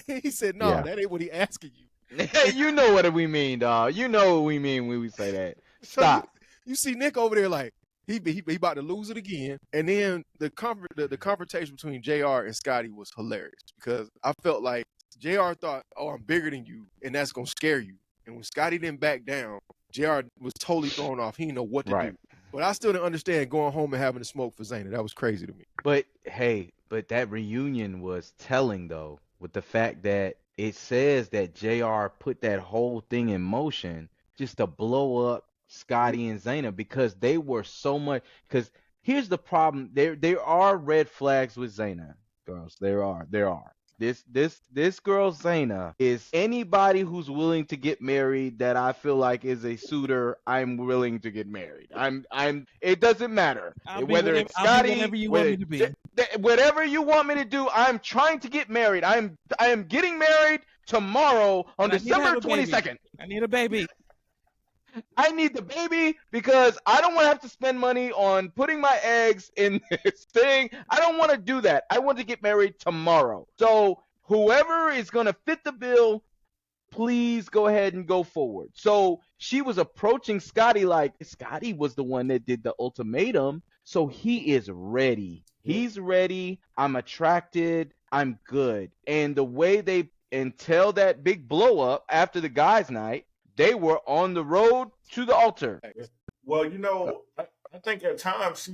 And he said, no, that ain't what he asking you.
You know what we mean, dog. You know what we mean when we say that. Stop.
So you see Nick over there like, he about to lose it again. And then the confrontation between JR and Scotty was hilarious because I felt like JR thought, oh, I'm bigger than you, and that's going to scare you. And when Scotty didn't back down, JR was totally thrown off. He didn't know what to do. But I still didn't understand going home and having to smoke for Xena. That was crazy to me.
But, hey, that reunion was telling, though, with the fact that it says that JR put that whole thing in motion just to blow up Scotty and Xena because they were so much. Because here's the problem: there are red flags with Xena, girls. There are. This girl Xena is anybody who's willing to get married that I feel like is a suitor. I'm willing to get married. I'm. It doesn't matter whether it's Scotty,
whatever you want me to be.
Whatever you want me to do. I'm trying to get married. I am getting married tomorrow on December 22nd.
I need a baby.
I need the baby because I don't want to have to spend money on putting my eggs in this thing. I don't want to do that. I want to get married tomorrow. So whoever is going to fit the bill, please go ahead and go forward. So she was approaching Scotty like Scotty was the one that did the ultimatum. So he is ready. He's ready. I'm attracted. I'm good. And the way until that big blow up after the guys' night, they were on the road to the altar.
Well, I think at times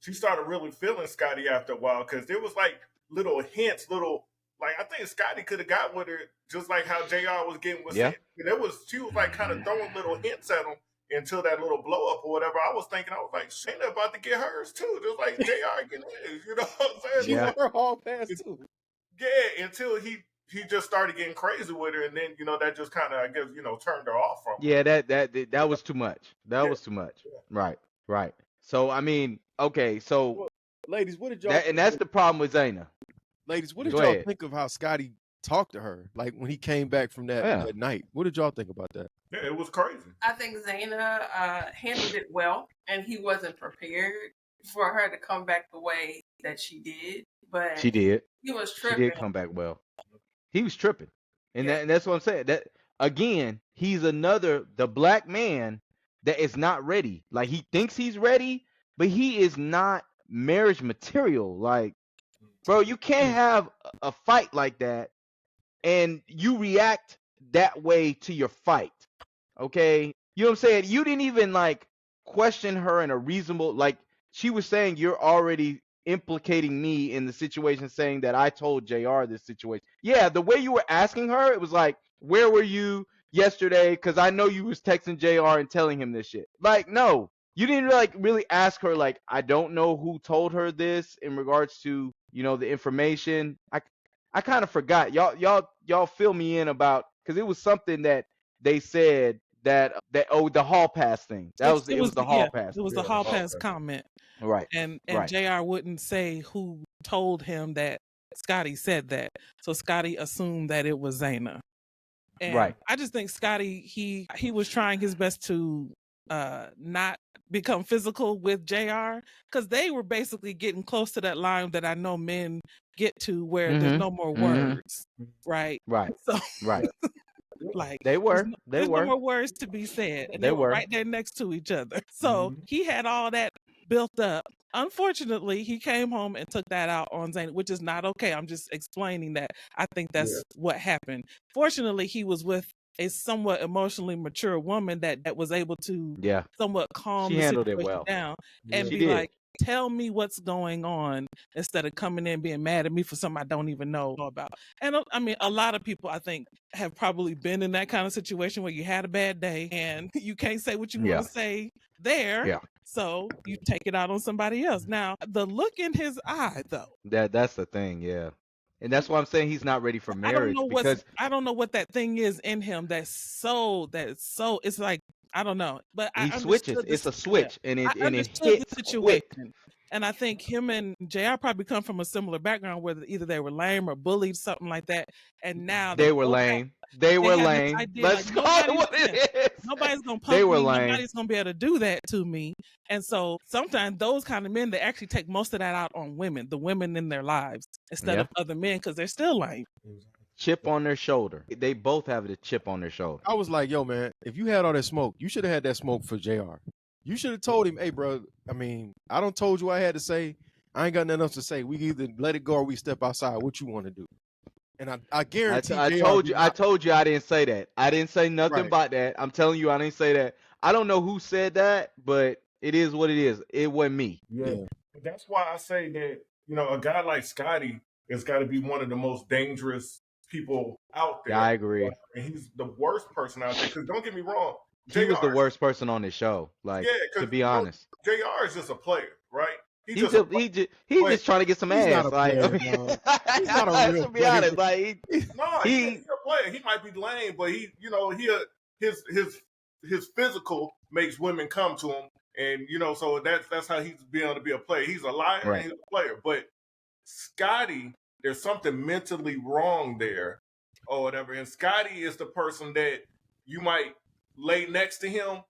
she started really feeling Scotty after a while because there was like little hints, I think Scotty could have got with her just like how JR was getting with Xena. She was like kind of throwing little hints at him until that little blow up or whatever. I was like, Xena about to get hers too, just like JR getting his. You know what I'm saying?
She won her hall pass too.
Yeah, until he just started getting crazy with her, and then that just kind of I guess turned her off from her.
Yeah, that was too much. That was too much. Yeah. Right. So I mean, okay, so
ladies, what did y'all?
And that's the problem with Xena.
Ladies, what did y'all think of how Scotty talked to her? Like when he came back from that night, what did y'all think about that?
Yeah, it was crazy.
I think Xena handled it well, and he wasn't prepared for her to come back the way that she did. But
she did.
He was tripping.
She did come back well. He was tripping. And that's what I'm saying. That again, he's the black man that is not ready. Like he thinks he's ready, but he is not marriage material. Like, bro, you can't have a fight like that and you react that way to your fight. Okay? You know what I'm saying? You didn't even question her in a reasonable, like she was saying, you're already implicating me in the situation, saying that I told JR this situation. Yeah, the way you were asking her, it was like, where were you yesterday? Because I know you was texting JR and telling him this shit. Like, no, you didn't really ask her, like, I don't know who told her this in regards to, the information. I kind of forgot. Y'all fill me in about, because it was something that they said that the hall pass thing. It was the hall pass.
It was the hall pass comment.
Right.
And
right.
JR wouldn't say who told him that Scotty said that. So Scotty assumed that it was Xena. And
Right.
I just think Scotty, he was trying his best to not become physical with JR, because they were basically getting close to that line that I know men get to where there's no more words. Right.
Right.
So
right.
like
They were.
There's no more words to be said. And they were right there next to each other. So he had all that built up. Unfortunately, he came home and took that out on Xena, which is not okay. I'm just explaining that. I think that's what happened. Fortunately, he was with a somewhat emotionally mature woman that was able to somewhat calm
she
the
handled
situation
it well.
down and
she
be
did.
like, tell me what's going on, instead of coming in being mad at me for something I don't even know about. And I mean, a lot of people, I think, have probably been in that kind of situation where you had a bad day and you can't say what you want to say there.
Yeah.
So you take it out on somebody else. Now, the look in his eye, though.
That's the thing, yeah. And that's why I'm saying he's not ready for marriage.
I don't know what that thing is in him that's so it's like, I don't know. But
he switches. It's a switch, and it hits the situation.
Quick. And I think him and JR probably come from a similar background where either they were lame or bullied, something like that. And now
they were lame. They were lame. Let's call it what it is.
Nobody's gonna punk me. Nobody's gonna be able to do that to me. And so sometimes those kind of men, they actually take most of that out on women, the women in their lives, instead of other men, because they're still lame.
Chip on their shoulder. They both have the chip on their shoulder.
I was like, yo, man, if you had all that smoke, you should have had that smoke for JR. You should have told him, hey, bro, I mean, I done told you what I had to say. I ain't got nothing else to say. We either let it go or we step outside. What you want to do? And I guarantee
I told you I didn't say that. I didn't say nothing about that. I'm telling you, I didn't say that. I don't know who said that, but it is what it is. It wasn't me.
Yeah. That's why I say that, a guy like Scotty has got to be one of the most dangerous people out there.
Yeah, I agree.
And he's the worst person out there. Because don't get me wrong,
he was the worst person on this show. Like, to be honest,
JR is just a player, right?
He's just trying to get some ass. Like,
he's not a real
to be honest, like
he's a player. He might be lame, but his physical makes women come to him, and so that's how he's being able to be a player. He's a liar and he's a player. But Scotty, there's something mentally wrong there, or whatever. And Scotty is the person that you might lay next to him,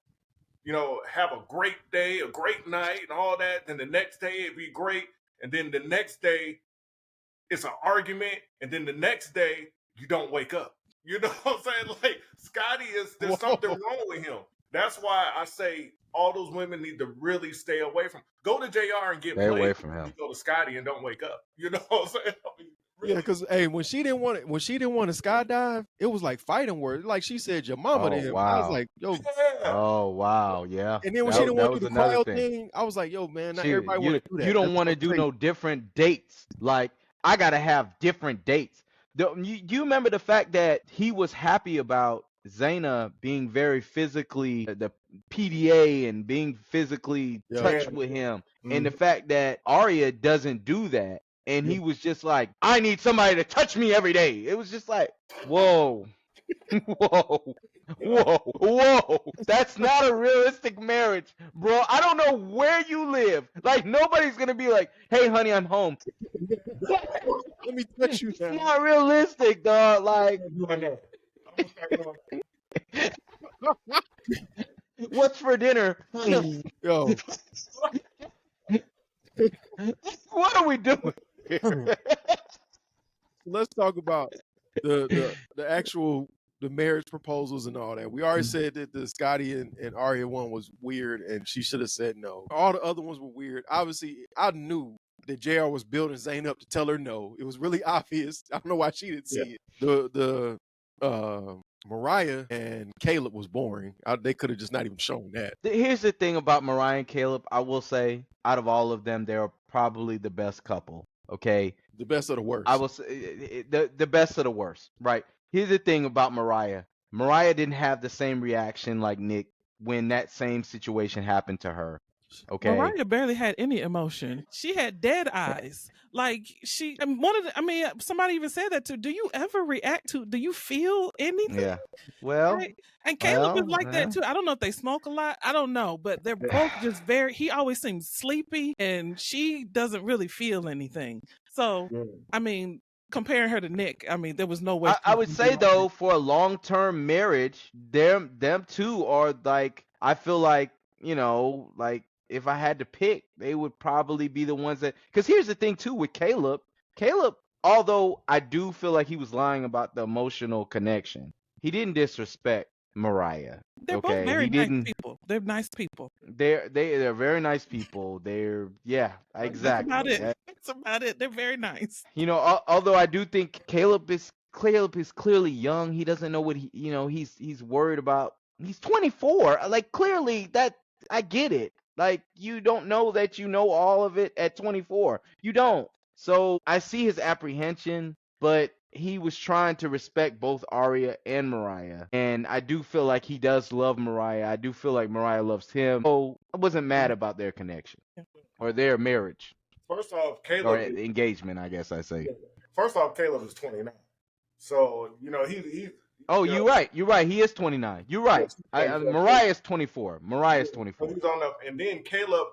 have a great day, a great night, and all that. Then the next day it'd be great, and then the next day it's an argument, and then the next day you don't wake up. You know what I'm saying? Like, Scotty there's something wrong with him. That's why I say all those women need to really stay away from. Go to JR and get played.
Stay away from him.
Go to Scotty and don't wake up. You know what I'm saying? I mean, really.
Yeah, because when she didn't want to skydive, it was like fighting words. Like she said, your mama to him. Wow. I was like, yo.
Oh wow, yeah.
And then when she didn't want to do the cryo thing, I was like, yo, man, not everybody want to do that.
You don't want to do no different dates. Like, I gotta have different dates. You remember the fact that he was happy about Xena being very physically, the PDA and being physically touched with him, and the fact that Aria doesn't do that, and he was just like, I need somebody to touch me every day. It was just like, whoa. Whoa. That's not a realistic marriage, bro. I don't know where you live. Like, nobody's gonna be like, hey honey, I'm home.
Let me touch you now.
It's not realistic, dog. Like, what's for dinner?
Yo.
What are we doing?
Let's talk about the actual marriage proposals and all that. We already said that the Scotty and Aria one was weird and she should have said no. All the other ones were weird. Obviously, I knew that JR was building Xena up to tell her no. It was really obvious. I don't know why she didn't see it. The Mariah and Caleb was boring. They could have just not even shown that.
Here's the thing about Mariah and Caleb. I will say, out of all of them, they're probably the best couple. Okay,
The best of the worst.
I will say the best of the worst. Right. Here's the thing about Mariah. Mariah didn't have the same reaction like Nick when that same situation happened to her. Okay.
Mariah barely had any emotion. She had dead eyes. Like somebody even said that too. Do you ever react to? Do you feel anything?
Yeah. Well,
right? And Caleb is like that too. I don't know if they smoke a lot. I don't know, but they're both just very. He always seems sleepy, and she doesn't really feel anything. So, I mean, comparing her to Nick, I mean, there was no way.
I would say though, for a long-term marriage, them two are like. I feel like like. If I had to pick, they would probably be the ones that. Because here's the thing too with Caleb. Caleb, although I do feel like he was lying about the emotional connection, he didn't disrespect Mariah.
They're both very nice people. They're nice people.
They're very nice people. They're exactly.
That's about it. They're very nice.
Although I do think Caleb is clearly young. He doesn't know what he's worried about. He's 24. Like clearly that I get it. Like, you don't know that you know all of it at 24. You don't. So I see his apprehension, but he was trying to respect both Aria and Mariah. And I do feel like he does love Mariah. I do feel like Mariah loves him. So I wasn't mad about their connection or their marriage.
First off, Caleb.
Or engagement, I guess I say.
First off, Caleb is 29. So, he
Oh, you're right. You're right. He is 29. You're right. Mariah is 24. Mariah is 24.
He's on up, and then Caleb.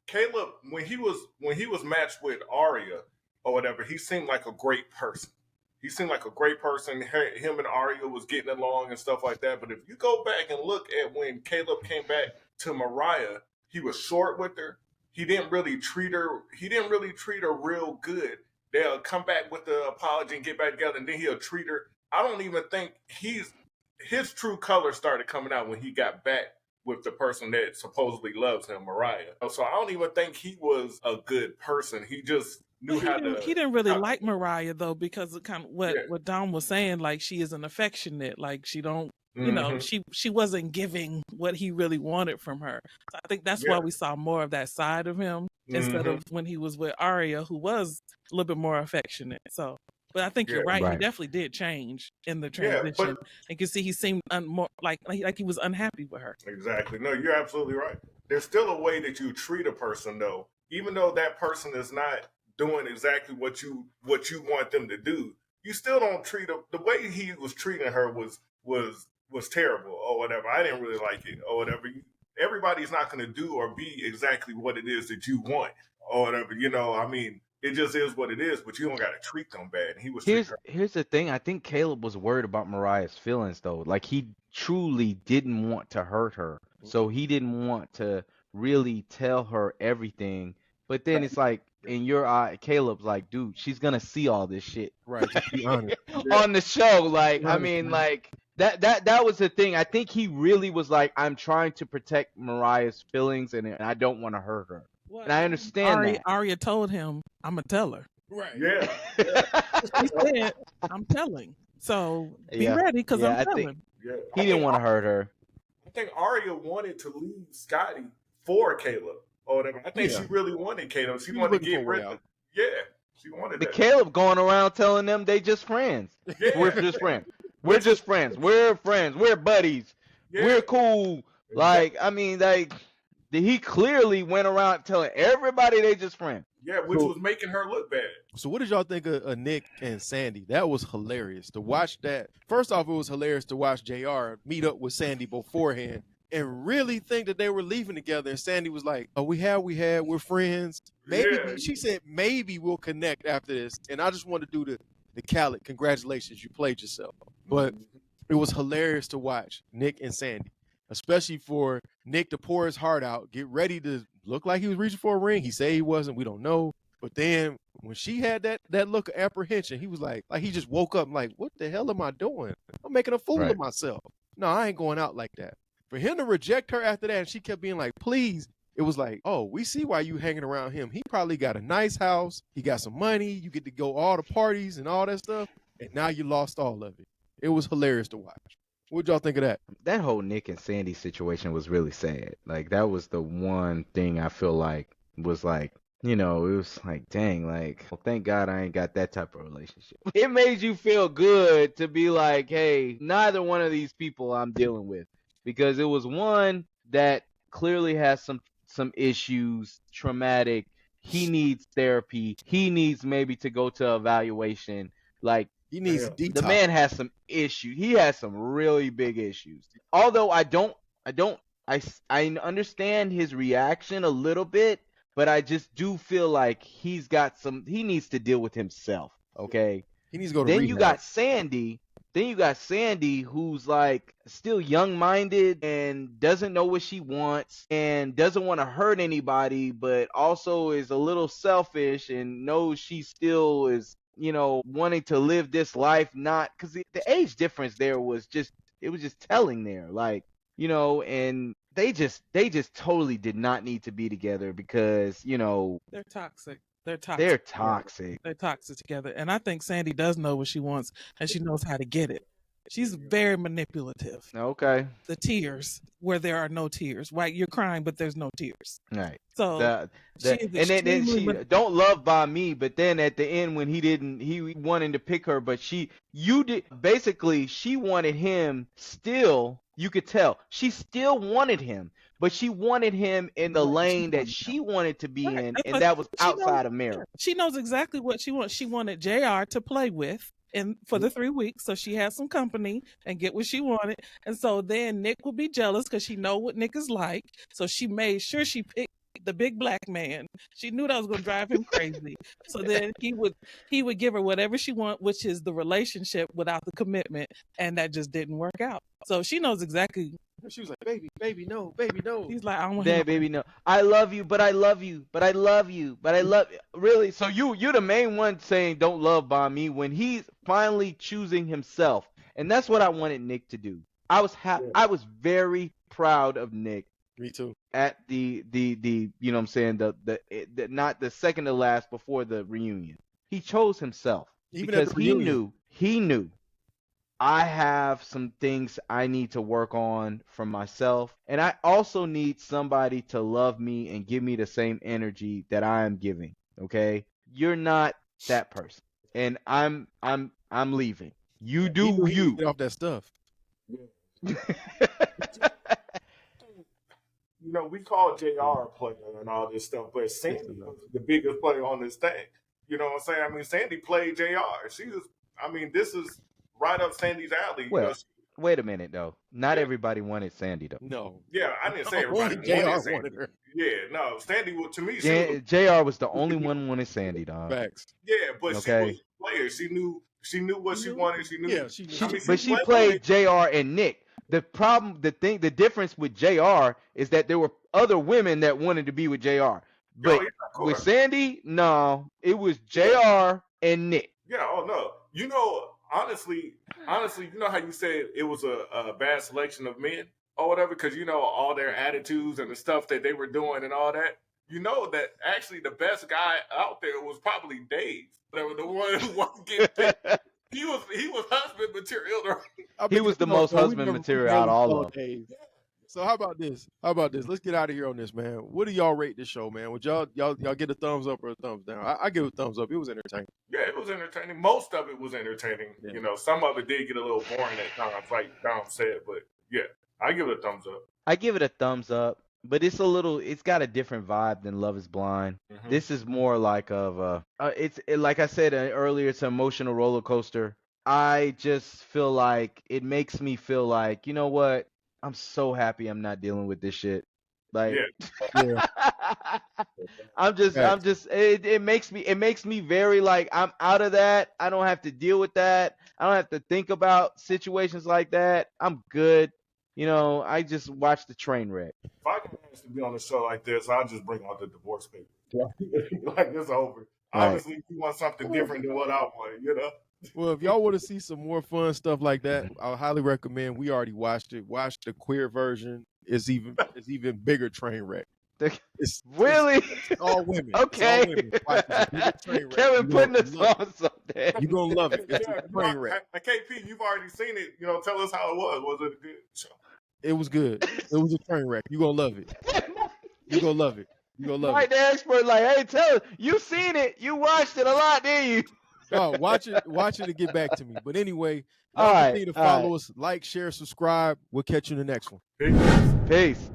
Caleb, when he was matched with Aria or whatever, he seemed like a great person. He seemed like a great person. Him and Aria was getting along and stuff like that. But if you go back and look at when Caleb came back to Mariah, he was short with her. He didn't really treat her. He didn't really treat her real good. They'll come back with the apology and get back together, and then he'll treat her. I don't even think his true colors started coming out when he got back with the person that supposedly loves him, Mariah. So I don't even think he was a good person. He just knew how to.
He didn't really like Mariah though, because of kind of what Dom was saying. Like, she isn't affectionate. Like, she don't. She wasn't giving what he really wanted from her. So I think that's why we saw more of that side of him instead of when he was with Aria, who was a little bit more affectionate. So. But I think you're right. He definitely did change in the transition. You can see he seemed more like he was unhappy with her.
Exactly. No, you're absolutely right. There's still a way that you treat a person, though, even though that person is not doing exactly what you want them to do. You still don't treat them. The way he was treating her was terrible or whatever. I didn't really like it or whatever. Everybody's not going to do or be exactly what it is that you want or whatever. I mean. It just is what it is, but you don't got to treat them bad. He was.
Here's the thing. I think Caleb was worried about Mariah's feelings, though. Like, he truly didn't want to hurt her, so he didn't want to really tell her everything. But then it's like, in your eye, Caleb's like, dude, she's gonna see all this shit,
right? Just be honest.
On the show. Like, I mean, like that was the thing. I think he really was like, I'm trying to protect Mariah's feelings, and I don't want to hurt her. Well, and I understand that.
Aria told him, I'm going to tell her.
Right. Yeah.
He said, I'm telling. So be ready, because I'm telling.
He didn't want to hurt her.
I think Aria wanted to leave Scotty for Caleb or whatever. I think she really wanted Caleb. She wanted to get rid of him. Yeah. She wanted that.
Caleb going around telling them they just friends. Yeah. We're just friends. We're just friends. We're friends. We're buddies. Yeah. We're cool. Like, I mean, like... He clearly went around telling everybody they just friends.
Yeah, which was making her look bad.
So what did y'all think of Nick and Sandy? That was hilarious to watch that. First off, it was hilarious to watch JR meet up with Sandy beforehand and really think that they were leaving together. And Sandy was like, oh, we're friends. Maybe she said, maybe we'll connect after this. And I just want to do the Khaled, congratulations, you played yourself. But it was hilarious to watch Nick and Sandy. Especially for Nick to pour his heart out, get ready to look like he was reaching for a ring. He said he wasn't. We don't know. But then when she had that look of apprehension, he was like he just woke up like, what the hell am I doing? I'm making a fool of myself. No, I ain't going out like that. For him to reject her after that, and she kept being like, please, it was like, oh, we see why you hanging around him. He probably got a nice house. He got some money. You get to go all the parties and all that stuff. And now you lost all of it. It was hilarious to watch. What'd y'all think of that?
That whole Nick and Sandy situation was really sad. Like that was the one thing I feel like was like, it was like, dang, like, well, thank God I ain't got that type of relationship. It made you feel good to be like, hey, neither one of these people I'm dealing with, because it was one that clearly has some issues, traumatic. He needs therapy. He needs maybe to go to evaluation. Like,
He needs detox.
The man has some issues. He has some really big issues. Although I understand his reaction a little bit, but I just do feel like he needs to deal with himself. Okay.
He needs to go to
Then
rehab.
you got Sandy, who's like still young-minded and doesn't know what she wants and doesn't want to hurt anybody, but also is a little selfish and knows she still is, wanting to live this life, not because the age difference there was just telling there, like, and they just totally did not need to be together because,
they're toxic. They're toxic together. And I think Sandy does know what she wants and she knows how to get it. She's very manipulative.
Okay.
The tears where there are no tears. Right? You're crying, but there's no tears.
Right.
So
and then she don't love by me, but then at the end when he wanted to pick her, but she wanted him still. You could tell she still wanted him, but she wanted him in the lane that she wanted to be in, and that was outside of marriage.
She knows exactly what she wants. She wanted JR to play with for the 3 weeks, so she had some company and get what she wanted. And so then Nick would be jealous because she know what Nick is like. So she made sure she picked the big black man. She knew that was going to drive him crazy. So then he would give her whatever she want, which is the relationship without the commitment, and that just didn't work out. So she knows exactly.
She was like, baby, no.
He's like, I don't want
him. Baby, no. I love you, but I love you, but I love you, but I love you. Really? So you're the main one saying don't love bomb me when he's finally choosing himself. And that's what I wanted Nick to do. I was very proud of Nick.
Me too.
At the what I'm saying, the not the second to last before the reunion. He chose himself.
Even
because he knew I have some things I need to work on for myself, and I also need somebody to love me and give me the same energy that I am giving. Okay? You're not that person. And I'm leaving. You do you.
Get off that stuff.
We call JR a player and all this stuff, but Sandy was the biggest player on this thing. You know what I'm saying? I mean, Sandy played JR. This is right up Sandy's alley.
Well, wait a minute, though. Not everybody wanted Sandy, though.
No.
Yeah, I didn't say everybody wanted her. Yeah, no. Sandy, to me,
JR was the only one wanted Sandy, dog.
Facts.
Yeah, but she was a player. She knew what she wanted. She knew. Yeah,
she played JR and Nick. The difference with JR is that there were other women that wanted to be with JR. But with Sandy, no, it was JR and Nick.
Yeah, no. Honestly, you know how you said it was a bad selection of men or whatever, because all their attitudes and the stuff that they were doing and all that. That actually the best guy out there was probably Dave. That was the one who wasn't getting picked. He was husband material.
He was the most husband material out of all of them.
So how about this? Let's get out of here on this, man. What do y'all rate this show, man? Would y'all get a thumbs up or a thumbs down? I give it a thumbs up. It was entertaining.
Yeah, it was entertaining. Most of it was entertaining. Yeah. Some of it did get a little boring at times, like Dom said. But yeah, I give it a thumbs up.
I give it a thumbs up. But it's got a different vibe than Love is Blind. Mm-hmm. This is more like it's like I said earlier, it's an emotional roller coaster. I just feel like it makes me feel like, you know what? I'm so happy I'm not dealing with this shit. Like,
yeah.
it makes me very like, I'm out of that. I don't have to deal with that. I don't have to think about situations like that. I'm good. I just watched the train wreck.
If I can ask to be on a show like this, I'll just bring out the divorce paper. Like, it's over. Right. Obviously, you want something different than what I want,
Well, if y'all want to see some more fun stuff like that, I highly recommend. We already watched it. Watch the queer version. It's even bigger train wreck. It's
Really?
it's all women.
Okay.
It's all women. Watch, it's a big train wreck.
Kevin
You
putting
gonna
us
love
on something.
You're gonna love it. It's
Yeah,
a train wreck.
KP, you've already seen it. You know, tell us how it was. Was it a good show?
It was good. It was a train wreck. You're gonna love it. You're gonna love it. You're gonna love
Mike
it.
the expert, like, hey, tell us, you seen it. You watched it a lot, didn't you?
Oh, watch it and get back to me. But anyway,
All
y'all
right,
continue to
all
follow
right.
us, like, share, subscribe. We'll catch you in the next one.
Peace.
Peace.